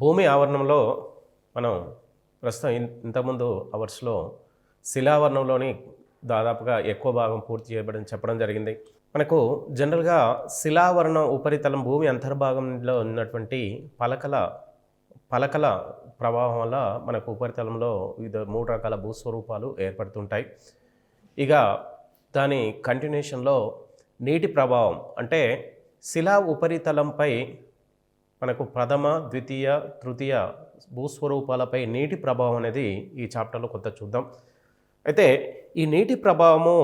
భూమి ఆవరణంలో మనం ప్రస్తుతం ఇంతకుముందు అవర్స్లో శిలావరణంలోని దాదాపుగా ఎక్కువ భాగం పూర్తి చేయబడింది చెప్పడం జరిగింది. మనకు జనరల్గా శిలావరణం ఉపరితలం భూమి అంతర్భాగంలో ఉన్నటువంటి పలకల ప్రభావం వల్ల మనకు ఉపరితలంలో వివిధ 3 రకాల భూస్వరూపాలు ఏర్పడుతుంటాయి. ఇక దాని కంటిన్యూషన్లో నీటి ప్రభావం అంటే శిలా ఉపరితలంపై మనకు ప్రథమ, ద్వితీయ, తృతీయ భూస్వరూపాలపై నీటి ప్రభావం అనేది ఈ చాప్టర్లో కొంత చూద్దాం. అయితే ఈ నీటి ప్రభావము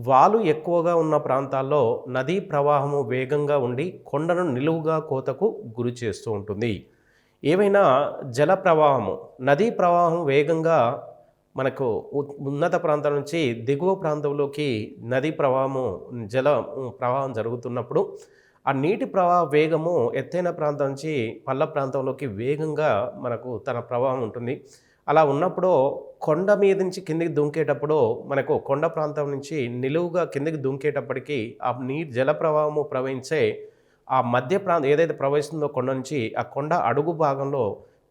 వాలు ఎక్కువగా ఉన్న ప్రాంతాల్లో నదీ ప్రవాహము వేగంగా ఉండి కొండను నిలువుగా కోతకు గురి చేస్తూ ఉంటుంది. ఏవైనా జల ప్రవాహము నదీ ప్రవాహం వేగంగా మనకు ఉన్నత ప్రాంతం నుంచి దిగువ ప్రాంతంలోకి నదీ ప్రవాహం జరుగుతున్నప్పుడు ఆ నీటి ప్రవాహ వేగము ఎత్తైన ప్రాంతం నుంచి పల్ల ప్రాంతంలోకి వేగంగా మనకు తన ప్రవాహం ఉంటుంది. అలా ఉన్నప్పుడు కొండ మీద నుంచి కిందికి దుంకేటప్పుడు మనకు కొండ ప్రాంతం నుంచి నిలువుగా కిందికి దుంకేటప్పటికీ ఆ జల ప్రవాహము ప్రవహించే ఆ మధ్య ప్రాంతం ఏదైతే ప్రవహిస్తుందో కొండ నుంచి ఆ కొండ అడుగు భాగంలో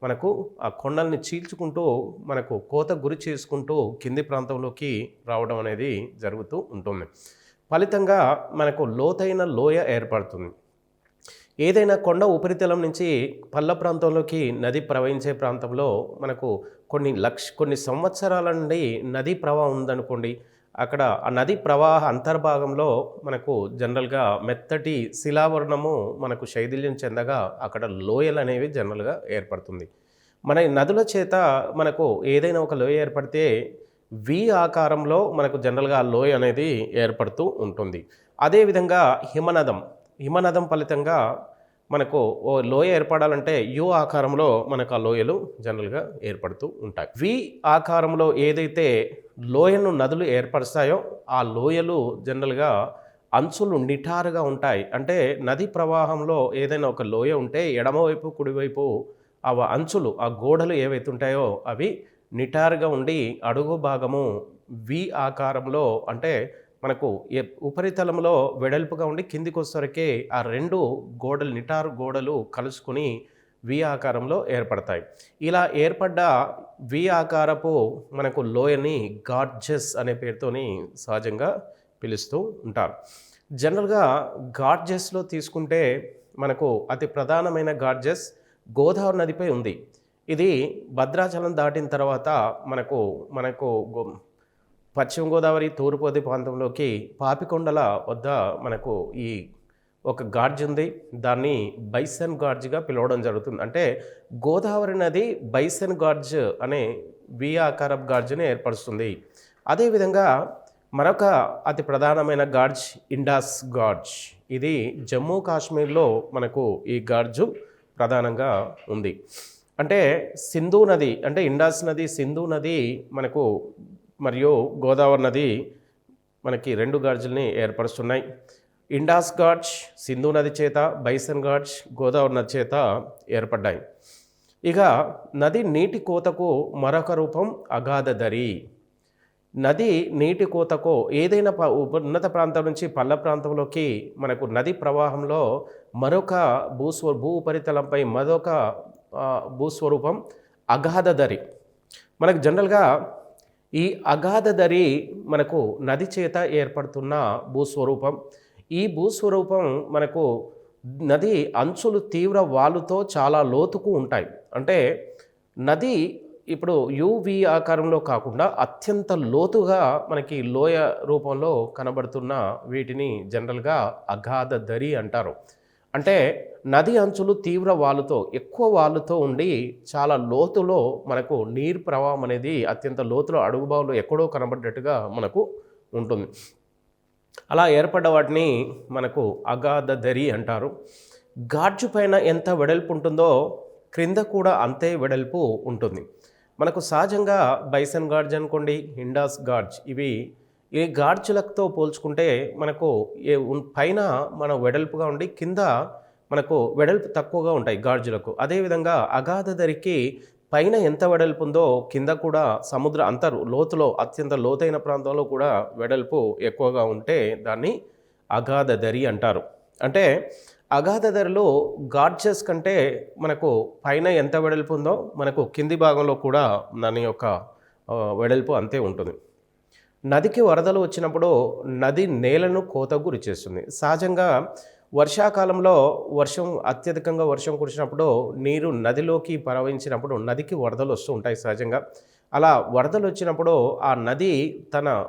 మనకు ఆ కొండల్ని చీల్చుకుంటూ మనకు కోత గురి చేసుకుంటూ కింది ప్రాంతంలోకి రావడం అనేది జరుగుతూ ఉంటుంది. ఫలితంగా మనకు లోతైన లోయ ఏర్పడుతుంది. ఏదైనా కొండ ఉపరితలం నుంచి పల్ల ప్రాంతంలోకి నది ప్రవహించే ప్రాంతంలో మనకు కొన్ని సంవత్సరాల నుండి నదీ ప్రవాహం ఉందనుకోండి. అక్కడ ఆ నది ప్రవాహ అంతర్భాగంలో మనకు జనరల్గా మెత్తటి శిలావరణము మనకు శైథిల్యం చెందగా అక్కడ లోయలు అనేవి జనరల్గా ఏర్పడుతుంది. మన నదుల చేత మనకు ఏదైనా ఒక లోయ ఏర్పడితే వి ఆకారంలో మనకు జనరల్గా ఆ లోయ అనేది ఏర్పడుతూ ఉంటుంది. అదేవిధంగా హిమనదం ఫలితంగా మనకు ఓ లోయ ఏర్పడాలంటే యు ఆకారంలో మనకు ఆ లోయలు జనరల్గా ఏర్పడుతూ ఉంటాయి. వి ఆకారంలో ఏదైతే లోయను నదులు ఏర్పరుస్తాయో ఆ లోయలు జనరల్గా అంచులు నిటారుగా ఉంటాయి. అంటే నది ప్రవాహంలో ఏదైనా ఒక లోయ ఉంటే ఎడమవైపు కుడివైపు ఆ అంచులు ఆ గోడలు ఏవైతే ఉంటాయో అవి నిటారుగా ఉండి అడుగు భాగము వి ఆకారంలో అంటే మనకు ఉపరితలంలో వెడల్పుగా ఉండి కిందికి వచ్చేసరికి ఆ రెండు నిటారు గోడలు కలుసుకుని వి ఆకారంలో ఏర్పడతాయి. ఇలా ఏర్పడ్డ వి ఆకారపు మనకు లోయని గార్జెస్ అనే పేరుతోని సహజంగా పిలుస్తూ ఉంటారు. జనరల్గా గార్జెస్లో తీసుకుంటే మనకు అతి ప్రధానమైన గార్జెస్ గోదావరి నదిపై ఉంది. ఇది భద్రాచలం దాటిన తర్వాత మనకు పశ్చిమ గోదావరి తూర్పుది ప్రాంతంలోకి పాపికొండల వద్ద మనకు ఈ ఒక గార్జ్ ఉంది. దాన్ని బైసన్ గార్జ్గా పిలవడం జరుగుతుంది. అంటే గోదావరి నది బైసన్ గార్జ్ అనే వి ఆకారపు గార్జ్ని ఏర్పరుస్తుంది. అదేవిధంగా మరొక అతి ప్రధానమైన గార్జ్ ఇండాస్ గార్జ్. ఇది జమ్మూ కాశ్మీర్లో మనకు ఈ గార్జు ప్రధానంగా ఉంది. అంటే సింధు నది అంటే ఇండాస్ నది సింధు నది మనకు మరియు గోదావరి నది మనకి 2 గార్జుల్ని ఏర్పరుస్తున్నాయి. ఇండాస్ గార్జ్ సింధు నది చేత, బైసన్ గార్జ్ గోదావరి నది చేత ఏర్పడ్డాయి. ఇక నది నీటి కోతకు మరొక రూపం అగాధదరి. నది నీటి కోతకు ఏదైనా ఉన్నత ప్రాంతం నుంచి పల్ల ప్రాంతంలోకి మనకు నది ప్రవాహంలో మరొక భూ ఉపరితలంపై మరొక భూస్వరూపం అగాధదరి. మనకు జనరల్గా ఈ అగాధదరి మనకు నది చేత ఏర్పడుతున్న భూస్వరూపం. ఈ భూస్వరూపం మనకు నది అంచులు తీవ్ర వాలుతో చాలా లోతుకు ఉంటాయి. అంటే నది ఇప్పుడు యువి ఆకారంలో కాకుండా అత్యంత లోతుగా మనకి లోయ రూపంలో కనబడుతున్న వీటిని జనరల్గా అగాధదరి అంటారు. అంటే నది అంచులు తీవ్ర వాలుతో ఎక్కువ వాలుతో ఉండి చాలా లోతులో మనకు నీరు ప్రవాహం అనేది అత్యంత లోతులో అడుగుభాగంలో ఎక్కడో కనబడ్డట్టుగా మనకు ఉంటుంది. అలా ఏర్పడ్డ వాటిని మనకు అగాధదరి అంటారు. గార్జు పైన ఎంత వెడల్పు ఉంటుందో క్రింద కూడా అంతే వెడల్పు ఉంటుంది. మనకు సహజంగా బైసన్ గార్జ్ అనుకోండి, ఇండాస్ గార్జ్ ఇవి ఈ గార్జులతో పోల్చుకుంటే మనకు పైన మన వెడల్పుగా ఉండి కింద మనకు వెడల్పు తక్కువగా ఉంటాయి గార్జులకు. అదేవిధంగా అగాధదరికి పైన ఎంత వెడల్పు ఉందో కింద కూడా సముద్ర లోతులో అత్యంత లోతైన ప్రాంతంలో కూడా వెడల్పు ఎక్కువగా ఉంటే దాన్ని అగాధదరి అంటారు. అంటే అగాధ ధరలో గార్జెస్ కంటే మనకు పైన ఎంత వెడల్పు ఉందో మనకు కింది భాగంలో కూడా దాని యొక్క వెడల్పు అంతే ఉంటుంది. నదికి వరదలు వచ్చినప్పుడు నది నేలను కోతకు గురి చేస్తుంది. సహజంగా వర్షాకాలంలో అత్యధికంగా వర్షం కురిసినప్పుడు నీరు నదిలోకి ప్రవహించినప్పుడు నదికి వరదలు వస్తూ ఉంటాయి సహజంగా. అలా వరదలు వచ్చినప్పుడు ఆ నది తన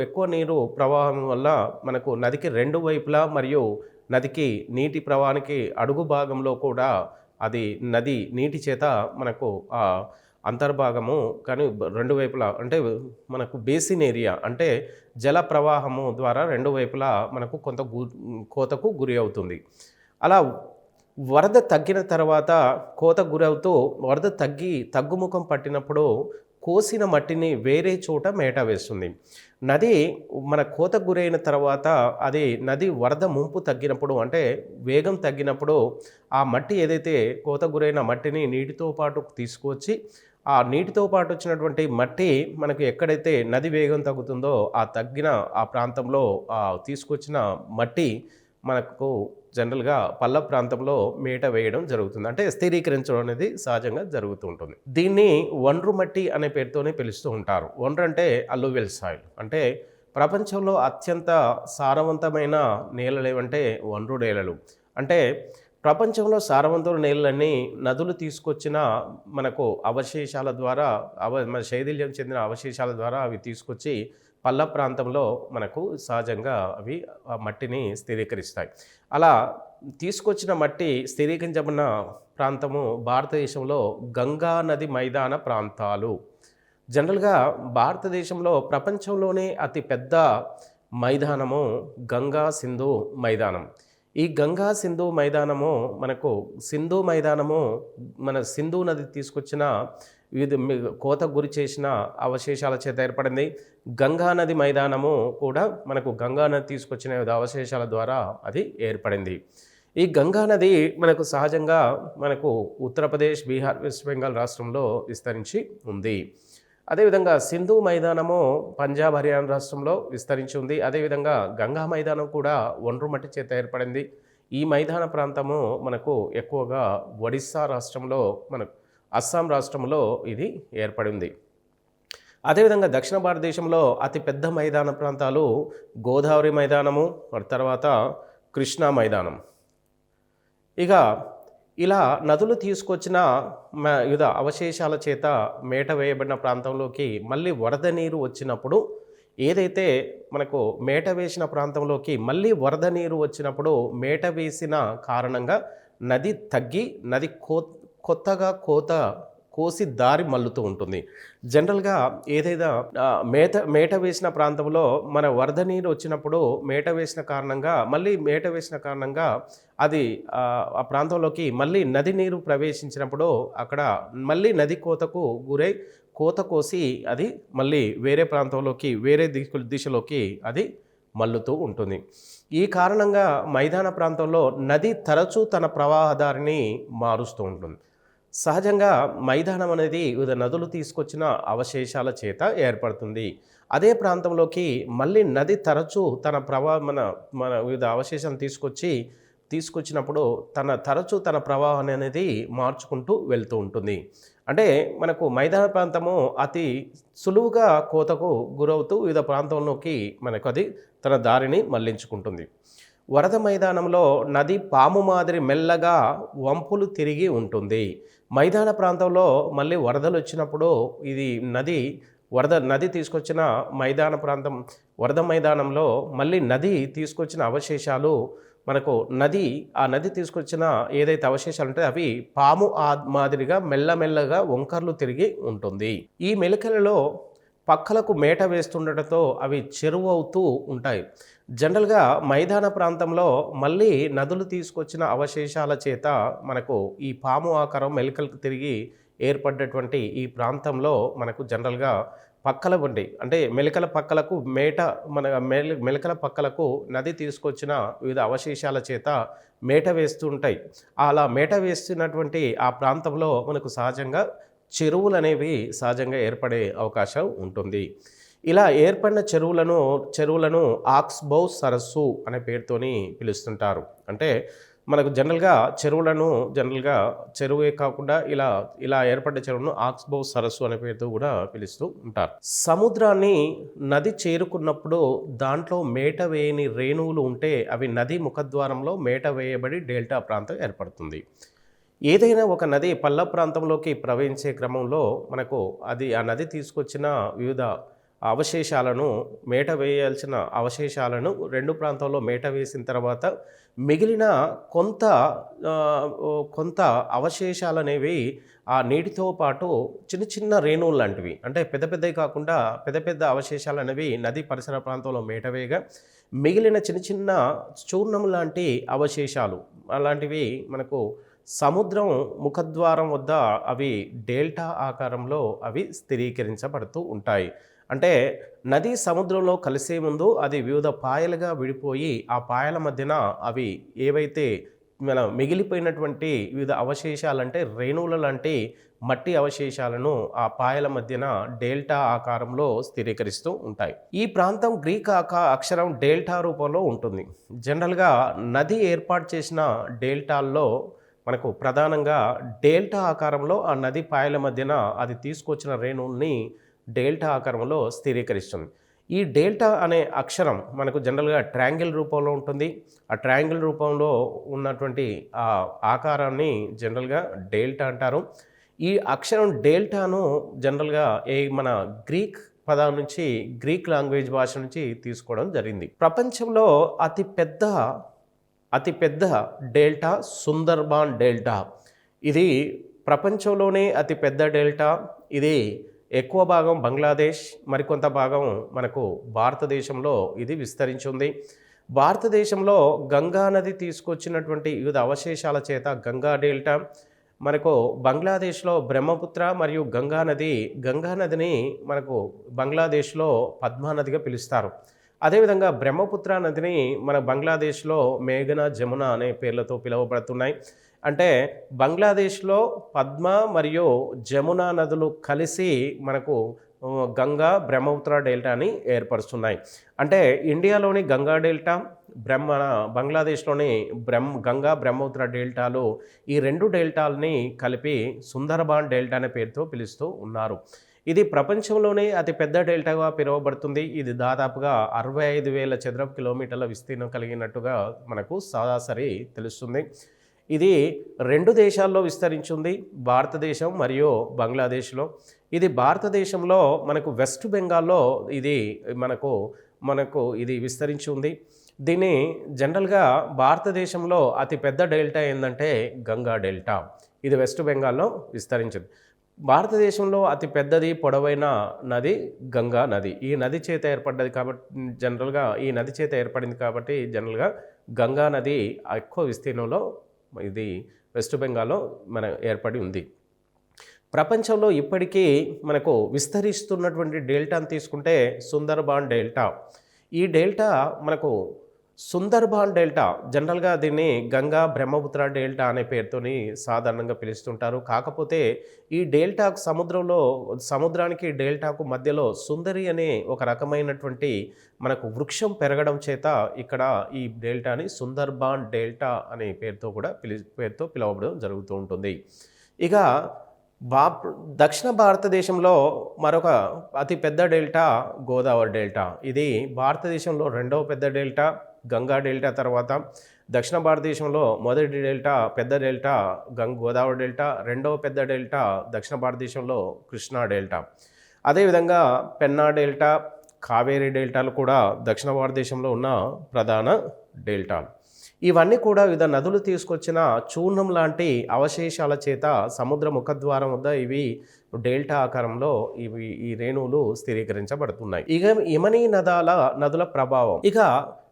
ఎక్కువ నీరు ప్రవాహం వల్ల మనకు నదికి రెండు వైపులా మరియు నదికి నీటి ప్రవాహానికి అడుగు భాగంలో కూడా అది నది నీటి చేత మనకు అంతర్భాగము కానీ రెండు వైపులా అంటే మనకు బేసిన్ ఏరియా అంటే జల ప్రవాహము ద్వారా రెండు వైపులా మనకు కొంత కోతకు గురి అవుతుంది. అలా వరద తగ్గిన తర్వాత కోతకు గురవుతూ వరద తగ్గుముఖం పట్టినప్పుడు కోసిన మట్టిని వేరే చోట మేట వేస్తుంది. నది మన కోతకు గురైన తర్వాత అది నది వరద ముంపు తగ్గినప్పుడు అంటే వేగం తగ్గినప్పుడు ఆ మట్టి ఏదైతే కోతకు గురైన మట్టిని నీటితో పాటు తీసుకువచ్చి ఆ నీటితో పాటు వచ్చినటువంటి మట్టి మనకు ఎక్కడైతే నది వేగం తగ్గుతుందో తగ్గిన ఆ ప్రాంతంలో తీసుకొచ్చిన మట్టి మనకు జనరల్గా పల్ల ప్రాంతంలో మేట వేయడం జరుగుతుంది. అంటే స్థిరీకరించడం అనేది సహజంగా జరుగుతూ ఉంటుంది. దీన్ని ఒండ్రు మట్టి అనే పేరుతోనే పిలుస్తూ ఉంటారు. ఒండ్రు అంటే అల్లువియల్ సాయిల్. అంటే ప్రపంచంలో అత్యంత సారవంతమైన నేలలు ఏవంటే ఒండ్రు నేలలు. అంటే ప్రపంచంలో సారవంతమైన నేలలన్నీ నదులు తీసుకొచ్చిన మనకు అవశేషాల ద్వారా మన శైథిల్యం చెందిన అవశేషాల ద్వారా అవి తీసుకొచ్చి పల్ల ప్రాంతంలో మనకు సహజంగా అవి ఆ మట్టిని స్థిరీకరిస్తాయి. అలా తీసుకొచ్చిన మట్టి స్థిరీకరించబడిన ప్రాంతము భారతదేశంలో గంగా నది మైదాన ప్రాంతాలు. జనరల్గా భారతదేశంలో ప్రపంచంలోనే అతి పెద్ద మైదానము గంగా సింధు మైదానం. ఈ గంగా సింధు మైదానము మనకు సింధు మైదానము మన సింధు నది తీసుకొచ్చిన వివిధ కోతకు గురి చేసిన అవశేషాల చేత ఏర్పడింది. గంగా నది మైదానము కూడా మనకు గంగా నది తీసుకొచ్చిన వివిధ అవశేషాల ద్వారా అది ఏర్పడింది. ఈ గంగా నది మనకు సహజంగా మనకు ఉత్తరప్రదేశ్, బీహార్, వెస్ట్ బెంగాల్ రాష్ట్రంలో విస్తరించి ఉంది. అదేవిధంగా సింధు మైదానము పంజాబ్, హర్యానా రాష్ట్రంలో విస్తరించి ఉంది. అదేవిధంగా గంగా మైదానం కూడా ఒండ్రు మట్టి చేత ఏర్పడింది. ఈ మైదాన ప్రాంతము మనకు ఎక్కువగా ఒడిస్సా రాష్ట్రంలో అస్సాం రాష్ట్రంలో ఇది ఏర్పడింది. అదేవిధంగా దక్షిణ భారతదేశంలో అతిపెద్ద మైదాన ప్రాంతాలు గోదావరి మైదానము, తర్వాత కృష్ణా మైదానం. ఇక ఇలా నదులు తీసుకొచ్చిన వివిధ అవశేషాల చేత మేట వేయబడిన ప్రాంతంలోకి మళ్ళీ వరద నీరు వచ్చినప్పుడు ఏదైతే మనకు మేట వేసిన ప్రాంతంలోకి మళ్ళీ వరద నీరు వచ్చినప్పుడు మేట వేసిన కారణంగా నది తగ్గి నది కొత్తగా కోసి దారి మల్లుతూ ఉంటుంది. జనరల్గా ఏదైనా మేట వేసిన ప్రాంతంలో మన వరద నీరు వచ్చినప్పుడు మేట వేసిన కారణంగా అది ఆ ప్రాంతంలోకి మళ్ళీ నది నీరు ప్రవేశించినప్పుడు అక్కడ మళ్ళీ నది కోతకు గురై కోత కోసి అది మళ్ళీ వేరే ప్రాంతంలోకి వేరే దిశలోకి అది మల్లుతూ ఉంటుంది. ఈ కారణంగా మైదాన ప్రాంతంలో నది తరచూ తన ప్రవాహదారిని మారుస్తూ ఉంటుంది. సహజంగా మైదానం అనేది వివిధ నదులు తీసుకొచ్చిన అవశేషాల చేత ఏర్పడుతుంది. అదే ప్రాంతంలోకి మళ్ళీ నది తరచూ తన మన వివిధ అవశేషాలను తీసుకొచ్చినప్పుడు తరచూ తన ప్రవాహాన్ని అనేది మార్చుకుంటూ వెళ్తూ ఉంటుంది. అంటే మనకు మైదాన ప్రాంతము అతి సులువుగా కోతకు గురవుతూ వివిధ ప్రాంతంలోకి మనకు అది తన దారిని మళ్లించుకుంటుంది. వరద మైదానంలో నది పాము మాదిరి మెల్లగా వంపులు తిరిగి ఉంటుంది. మైదాన ప్రాంతంలో మళ్ళీ వరదలు వచ్చినప్పుడు ఇది నది తీసుకొచ్చిన వరద మైదానంలో మళ్ళీ నది తీసుకొచ్చిన అవశేషాలు మనకు ఆ నది తీసుకొచ్చిన ఏదైతే అవశేషాలు ఉంటాయో అవి పాము మాదిరిగా మెల్లమెల్లగా వంకర్లు తిరిగి ఉంటుంది. ఈ మెలికలలో పక్కలకు మేట వేస్తుండటంతో అవి చెరువు అవుతూ ఉంటాయి. జనరల్గా మైదాన ప్రాంతంలో మళ్ళీ నదులు తీసుకొచ్చిన అవశేషాల చేత మనకు ఈ పాము ఆకారం మెలికలకు తిరిగి ఏర్పడ్డటువంటి ఈ ప్రాంతంలో మనకు జనరల్గా పక్కల ఉండి అంటే మెలికల పక్కలకు నది తీసుకొచ్చిన వివిధ అవశేషాల చేత మేట వేస్తుంటాయి. అలా మేట వేస్తున్నటువంటి ఆ ప్రాంతంలో మనకు సహజంగా చెరువులు అనేవి సహజంగా ఏర్పడే అవకాశం ఉంటుంది. ఇలా ఏర్పడిన చెరువులను ఆక్స్బౌ సరస్సు అనే పేరుతోని పిలుస్తుంటారు. అంటే మనకు జనరల్గా చెరువే కాకుండా ఇలా ఇలా ఏర్పడ్డ చెరువును ఆక్స్బౌ సరస్సు అనే పేరుతో కూడా పిలుస్తూ ఉంటారు. సముద్రాన్ని నది చేరుకున్నప్పుడు దాంట్లో మేట వేయని రేణువులు ఉంటే అవి నది ముఖద్వారంలో మేట వేయబడి డెల్టా ప్రాంతం ఏర్పడుతుంది. ఏదైనా ఒక నది పల్ల ప్రాంతంలోకి ప్రవహించే క్రమంలో మనకు ఆ నది తీసుకొచ్చిన వివిధ అవశేషాలను మేట వేయాల్సిన అవశేషాలను రెండు ప్రాంతాల్లో మేట వేసిన తర్వాత మిగిలిన కొంత అవశేషాలు అనేవి ఆ నీటితో పాటు చిన్న చిన్న రేణువులు లాంటివి, అంటే పెద్ద పెద్దవి కాకుండా పెద్ద పెద్ద అవశేషాలు అనేవి నది పరిసర ప్రాంతంలో మేటవేయగా మిగిలిన చిన్న చిన్న చూర్ణం లాంటి అవశేషాలు అలాంటివి మనకు సముద్రం ముఖద్వారం వద్ద అవి డెల్టా ఆకారంలో అవి స్థిరీకరించబడుతూ ఉంటాయి. అంటే నది సముద్రంలో కలిసే ముందు అది వివిధ పాయలుగా విడిపోయి ఆ పాయల మధ్యన అవి ఏవైతే మిగిలిపోయినటువంటి వివిధ అవశేషాలంటే రేణువుల లాంటి మట్టి అవశేషాలను ఆ పాయల మధ్యన డెల్టా ఆకారంలో స్థిరీకరిస్తూ ఉంటాయి. ఈ ప్రాంతం గ్రీక్ అక్షరం డెల్టా రూపంలో ఉంటుంది. జనరల్గా నది ఏర్పాటు చేసిన డెల్టాల్లో మనకు ప్రధానంగా డెల్టా ఆకారంలో ఆ నది పాయల మధ్యన అది తీసుకొచ్చిన రేణువుల్ని డెల్టా ఆకారంలో స్థిరీకరిస్తుంది. ఈ డెల్టా అనే అక్షరం మనకు జనరల్గా ట్రయాంగిల్ రూపంలో ఉంటుంది. ఆ ట్రయాంగిల్ రూపంలో ఉన్నటువంటి ఆ ఆకారాన్ని జనరల్గా డెల్టా అంటారు. ఈ అక్షరం డెల్టాను జనరల్గా మన గ్రీక్ పదం నుంచి, గ్రీక్ లాంగ్వేజ్ భాష నుంచి తీసుకోవడం జరిగింది. ప్రపంచంలో అతిపెద్ద డెల్టా సుందర్బాన్ డెల్టా. ఇది ప్రపంచంలోనే అతిపెద్ద డెల్టా. ఇది ఎక్కువ భాగం బంగ్లాదేశ్, మరికొంత భాగం మనకు భారతదేశంలో ఇది విస్తరించి ఉంది. భారతదేశంలో గంగా నది తీసుకొచ్చినటువంటి వివిధ అవశేషాల చేత గంగా డెల్టా, మనకు బంగ్లాదేశ్లో బ్రహ్మపుత్ర మరియు గంగా నదిని మనకు బంగ్లాదేశ్లో పద్మా నదిగా పిలుస్తారు. అదేవిధంగా బ్రహ్మపుత్ర నదిని మన బంగ్లాదేశ్లో మేఘనా, జమున అనే పేర్లతో పిలువబడుతున్నాయి. అంటే బంగ్లాదేశ్లో పద్మ మరియు జమునా నదులు కలిసి మనకు గంగా బ్రహ్మపుత్ర డెల్టాని ఏర్పరుస్తున్నాయి. అంటే ఇండియాలోని గంగా డెల్టా, బంగ్లాదేశ్లోని గంగా బ్రహ్మపుత్ర డెల్టాలు, ఈ రెండు డెల్టాలని కలిపి సుందర్బాన్ డెల్టా అనే పేరుతో పిలుస్తూ ఉన్నారు. ఇది ప్రపంచంలోనే అతిపెద్ద డెల్టాగా పిలువబడుతుంది. ఇది దాదాపుగా 65,000 చదరపు కిలోమీటర్ల విస్తీర్ణం కలిగినట్టుగా మనకు సరాసరి తెలుస్తుంది. ఇది రెండు దేశాల్లో విస్తరించింది, భారతదేశం మరియు బంగ్లాదేశ్లో. ఇది భారతదేశంలో మనకు వెస్ట్ బెంగాల్లో ఇది మనకు ఇది విస్తరించి ఉంది. దీన్ని జనరల్గా భారతదేశంలో అతిపెద్ద డెల్టా ఏంటంటే గంగా డెల్టా. ఇది వెస్ట్ బెంగాల్లో విస్తరించింది. భారతదేశంలో అతి పెద్దది పొడవైన నది గంగా నది. ఈ నది చేత ఏర్పడింది కాబట్టి జనరల్గా గంగా నది ఎక్కువ విస్తీర్ణంలో ఇది వెస్ట్ బెంగాల్లో ఏర్పడి ఉంది. ప్రపంచంలో ఇప్పటికీ మనకు విస్తరిస్తున్నటువంటి డెల్టాను తీసుకుంటే సుందర్బాన్ డెల్టా. ఈ డెల్టా మనకు సుందర్బాన్ డెల్టా, జనరల్గా దీన్ని గంగా బ్రహ్మపుత్ర డెల్టా అనే పేరుతోని సాధారణంగా పిలుస్తుంటారు. కాకపోతే ఈ డెల్టాకు సముద్రానికి డెల్టాకు మధ్యలో సుందరి అనే ఒక రకమైనటువంటి మనకు వృక్షం పెరగడం చేత ఇక్కడ ఈ డెల్టాని సుందర్బాన్ డెల్టా అనే పేరుతో పిలవడం జరుగుతూ ఉంటుంది. ఇక దక్షిణ భారతదేశంలో మరొక అతి పెద్ద డెల్టా గోదావరి డెల్టా. ఇది భారతదేశంలో రెండవ పెద్ద డెల్టా గంగా డెల్టా తర్వాత. దక్షిణ భారతదేశంలో మొదటి పెద్ద డెల్టా గోదావరి డెల్టా, రెండవ పెద్ద డెల్టా దక్షిణ భారతదేశంలో కృష్ణా డెల్టా. అదేవిధంగా పెన్నా డెల్టా, కావేరీ డెల్టాలు కూడా దక్షిణ భారతదేశంలో ఉన్న ప్రధాన డెల్టాలు. ఇవన్నీ కూడా వివిధ నదులు తీసుకొచ్చిన చూర్ణం లాంటి అవశేషాల చేత సముద్ర ముఖద్వారం వద్ద ఇవి డెల్టా ఆకారంలో ఈ రేణువులు స్థిరీకరించబడుతున్నాయి. ఇక హిమనీ నదుల ప్రభావం. ఇక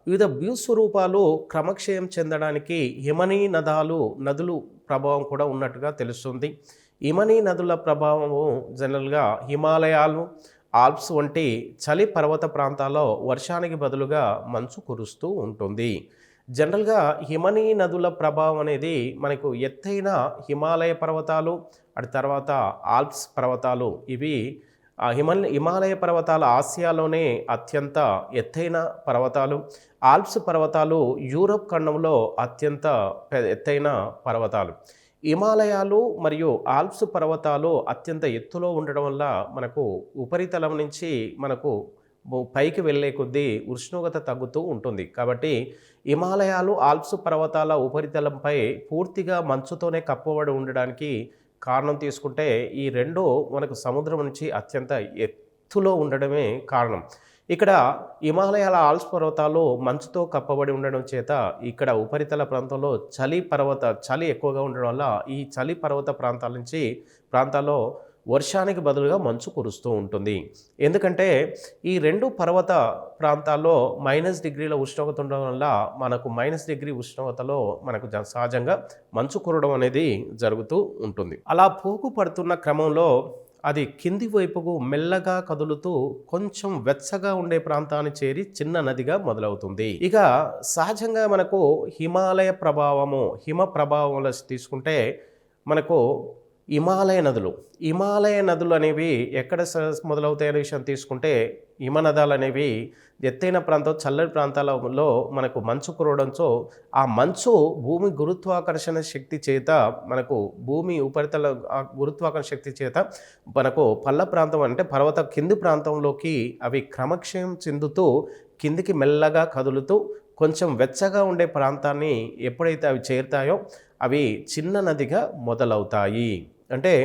వివిధ భూస్వరూపాలు క్రమక్షయం చెందడానికి హిమనీ నదులు ప్రభావం కూడా ఉన్నట్టుగా తెలుస్తుంది. హిమనీ నదుల ప్రభావము జనరల్గా హిమాలయాలు, ఆల్ప్స్ వంటి చలి పర్వత ప్రాంతాల్లో వర్షానికి బదులుగా మంచు కురుస్తూ ఉంటుంది. జనరల్గా హిమనీ నదుల ప్రభావం అనేది మనకు ఎత్తైన హిమాలయ పర్వతాలు, అటు తర్వాత ఆల్ప్స్ పర్వతాలు, ఇవి హిమాలయ పర్వతాలు ఆసియాలోనే అత్యంత ఎత్తైన పర్వతాలు. ఆల్ప్స్ పర్వతాలు యూరప్ ఖండంలో అత్యంత ఎత్తైన పర్వతాలు. హిమాలయాలు మరియు ఆల్ప్స్ పర్వతాలు అత్యంత ఎత్తులో ఉండడం వల్ల మనకు ఉపరితలం నుంచి మనకు పైకి వెళ్ళే కొద్దీ ఉష్ణోగ్రత తగ్గుతూ ఉంటుంది. కాబట్టి హిమాలయాలు ఆల్ప్స్ పర్వతాల ఉపరితలంపై పూర్తిగా మంచుతోనే కప్పబడి ఉండడానికి కారణం తీసుకుంటే ఈ రెండు మనకు సముద్రం నుంచి అత్యంత ఎత్తులో ఉండడమే కారణం. ఇక్కడ హిమాలయాల ఆల్ప్స్ పర్వతాలు మంచుతో కప్పబడి ఉండడం చేత ఇక్కడ ఉపరితల ప్రాంతంలో చలి ఎక్కువగా ఉండడం వల్ల ఈ చలి పర్వత ప్రాంతాల్లో వర్షానికి బదులుగా మంచు కురుస్తూ ఉంటుంది. ఎందుకంటే ఈ రెండు పర్వత ప్రాంతాల్లో -డిగ్రీల ఉష్ణోగ్రత ఉండడం వల్ల మనకు -డిగ్రీ ఉష్ణోగ్రతలో మనకు సహజంగా మంచు కురవడం అనేది జరుగుతూ ఉంటుంది. అలా పోగు పడుతున్న క్రమంలో అది కింది వైపుకు మెల్లగా కదులుతూ కొంచెం వెచ్చగా ఉండే ప్రాంతాన్ని చేరి చిన్న నదిగా మొదలవుతుంది. ఇక సహజంగా మనకు హిమ ప్రభావం తీసుకుంటే మనకు హిమాలయ నదులు అనేవి ఎక్కడ మొదలవుతాయనే విషయం తీసుకుంటే హిమనదాలు అనేవి ఎత్తైన చల్లని ప్రాంతాలలో మనకు మంచు కురవడంతో ఆ మంచు భూమి గురుత్వాకర్షణ శక్తి చేత మనకు భూమి ఉపరితల గురుత్వాకర్షణ శక్తి చేత మనకు పల్ల ప్రాంతం అంటే పర్వత కింది ప్రాంతంలోకి అవి క్రమక్షయం చెందుతూ కిందికి మెల్లగా కదులుతూ కొంచెం వెచ్చగా ఉండే ప్రాంతాన్ని ఎప్పుడైతే అవి చేరుతాయో అవి చిన్న నదిగా మొదలవుతాయి. అంటే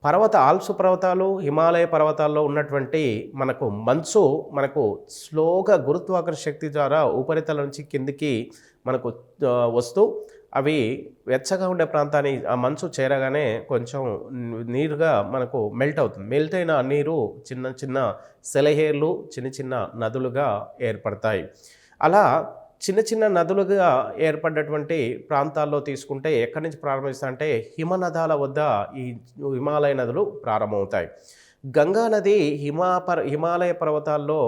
ఆల్ప్స్ పర్వతాలు హిమాలయ పర్వతాల్లో ఉన్నటువంటి మనకు మంచు మనకు స్లోగా గురుత్వాకర్షణ శక్తి ద్వారా ఉపరితలం నుంచి కిందికి మనకు వస్తూ అవి వెచ్చగా ఉండే ప్రాంతాన్ని ఆ మంచు చేరగానే కొంచెం నీరుగా మనకు మెల్ట్ అవుతుంది. మెల్ట్ అయిన నీరు చిన్న చిన్న సెలయేర్లు చిన్న చిన్న నదులుగా ఏర్పడతాయి. అలా చిన్న చిన్న నదులుగా ఏర్పడ్డటువంటి ప్రాంతాల్లో తీసుకుంటే ఎక్కడి నుంచి ప్రారంభిస్తాయంటే హిమనదాల వద్ద ఈ హిమాలయ నదులు ప్రారంభమవుతాయి. గంగా నది హిమాలయ పర్వతాల్లో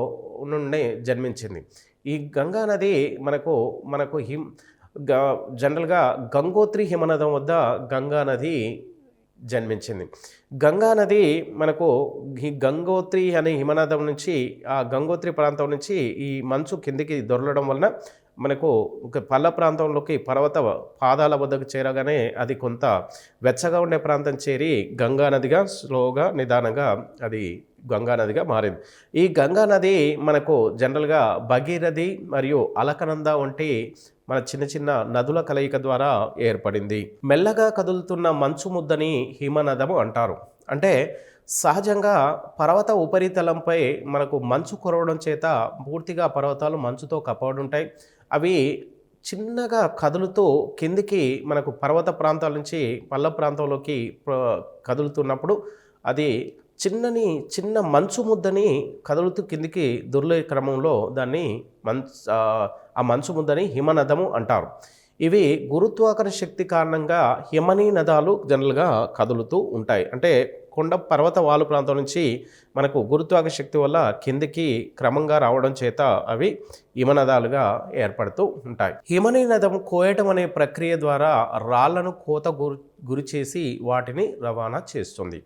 నుండి జన్మించింది. ఈ గంగా నది మనకు జనరల్గా గంగోత్రి హిమనదం వద్ద గంగా నది జన్మించింది. గంగా నది మనకు గంగోత్రి అనే హిమనదం నుంచి ఆ గంగోత్రి ప్రాంతం నుంచి ఈ మంచు కిందికి దొరలడం వలన మనకు ఒక పల్ల ప్రాంతంలోకి పర్వత పాదాల వద్దకు చేరగానే అది కొంత వెచ్చగా ఉండే ప్రాంతం చేరి గంగా నదిగా స్లోగా నిదానంగా అది గంగా నదిగా మారింది. ఈ గంగా నది మనకు జనరల్గా భగీరథి మరియు అలకనంద వంటి మన చిన్న చిన్న నదుల కలయిక ద్వారా ఏర్పడింది. మెల్లగా కదులుతున్న మంచు ముద్దని హిమనదము అంటారు. అంటే సహజంగా పర్వత ఉపరితలంపై మనకు మంచు కురవడం చేత పూర్తిగా పర్వతాలు మంచుతో కప్పబడి ఉంటాయి. అవి చిన్నగా కదులుతూ కిందికి మనకు పర్వత ప్రాంతాల నుంచి పల్ల ప్రాంతంలోకి కదులుతున్నప్పుడు అది చిన్న మంచు ముద్దని కదులుతూ కిందికి దొర్లే క్రమంలో దాన్ని ఆ మంచు ముద్దని హిమనదము అంటారు. ఇవి గురుత్వాకర్షణ శక్తి కారణంగా హిమనీ నదాలు జనరల్గా కదులుతూ ఉంటాయి. అంటే పర్వత వాలు ప్రాంతం నుంచి మనకు గురుత్వాకర్షణ శక్తి వల్ల కిందికి క్రమంగా రావడం చేత అవి హిమనదాలుగా ఏర్పడుతూ ఉంటాయి. హిమనీ నదం కోయటం అనే ప్రక్రియ ద్వారా రాళ్లను కోత గురి చేసి వాటిని రవాణా చేస్తుంది.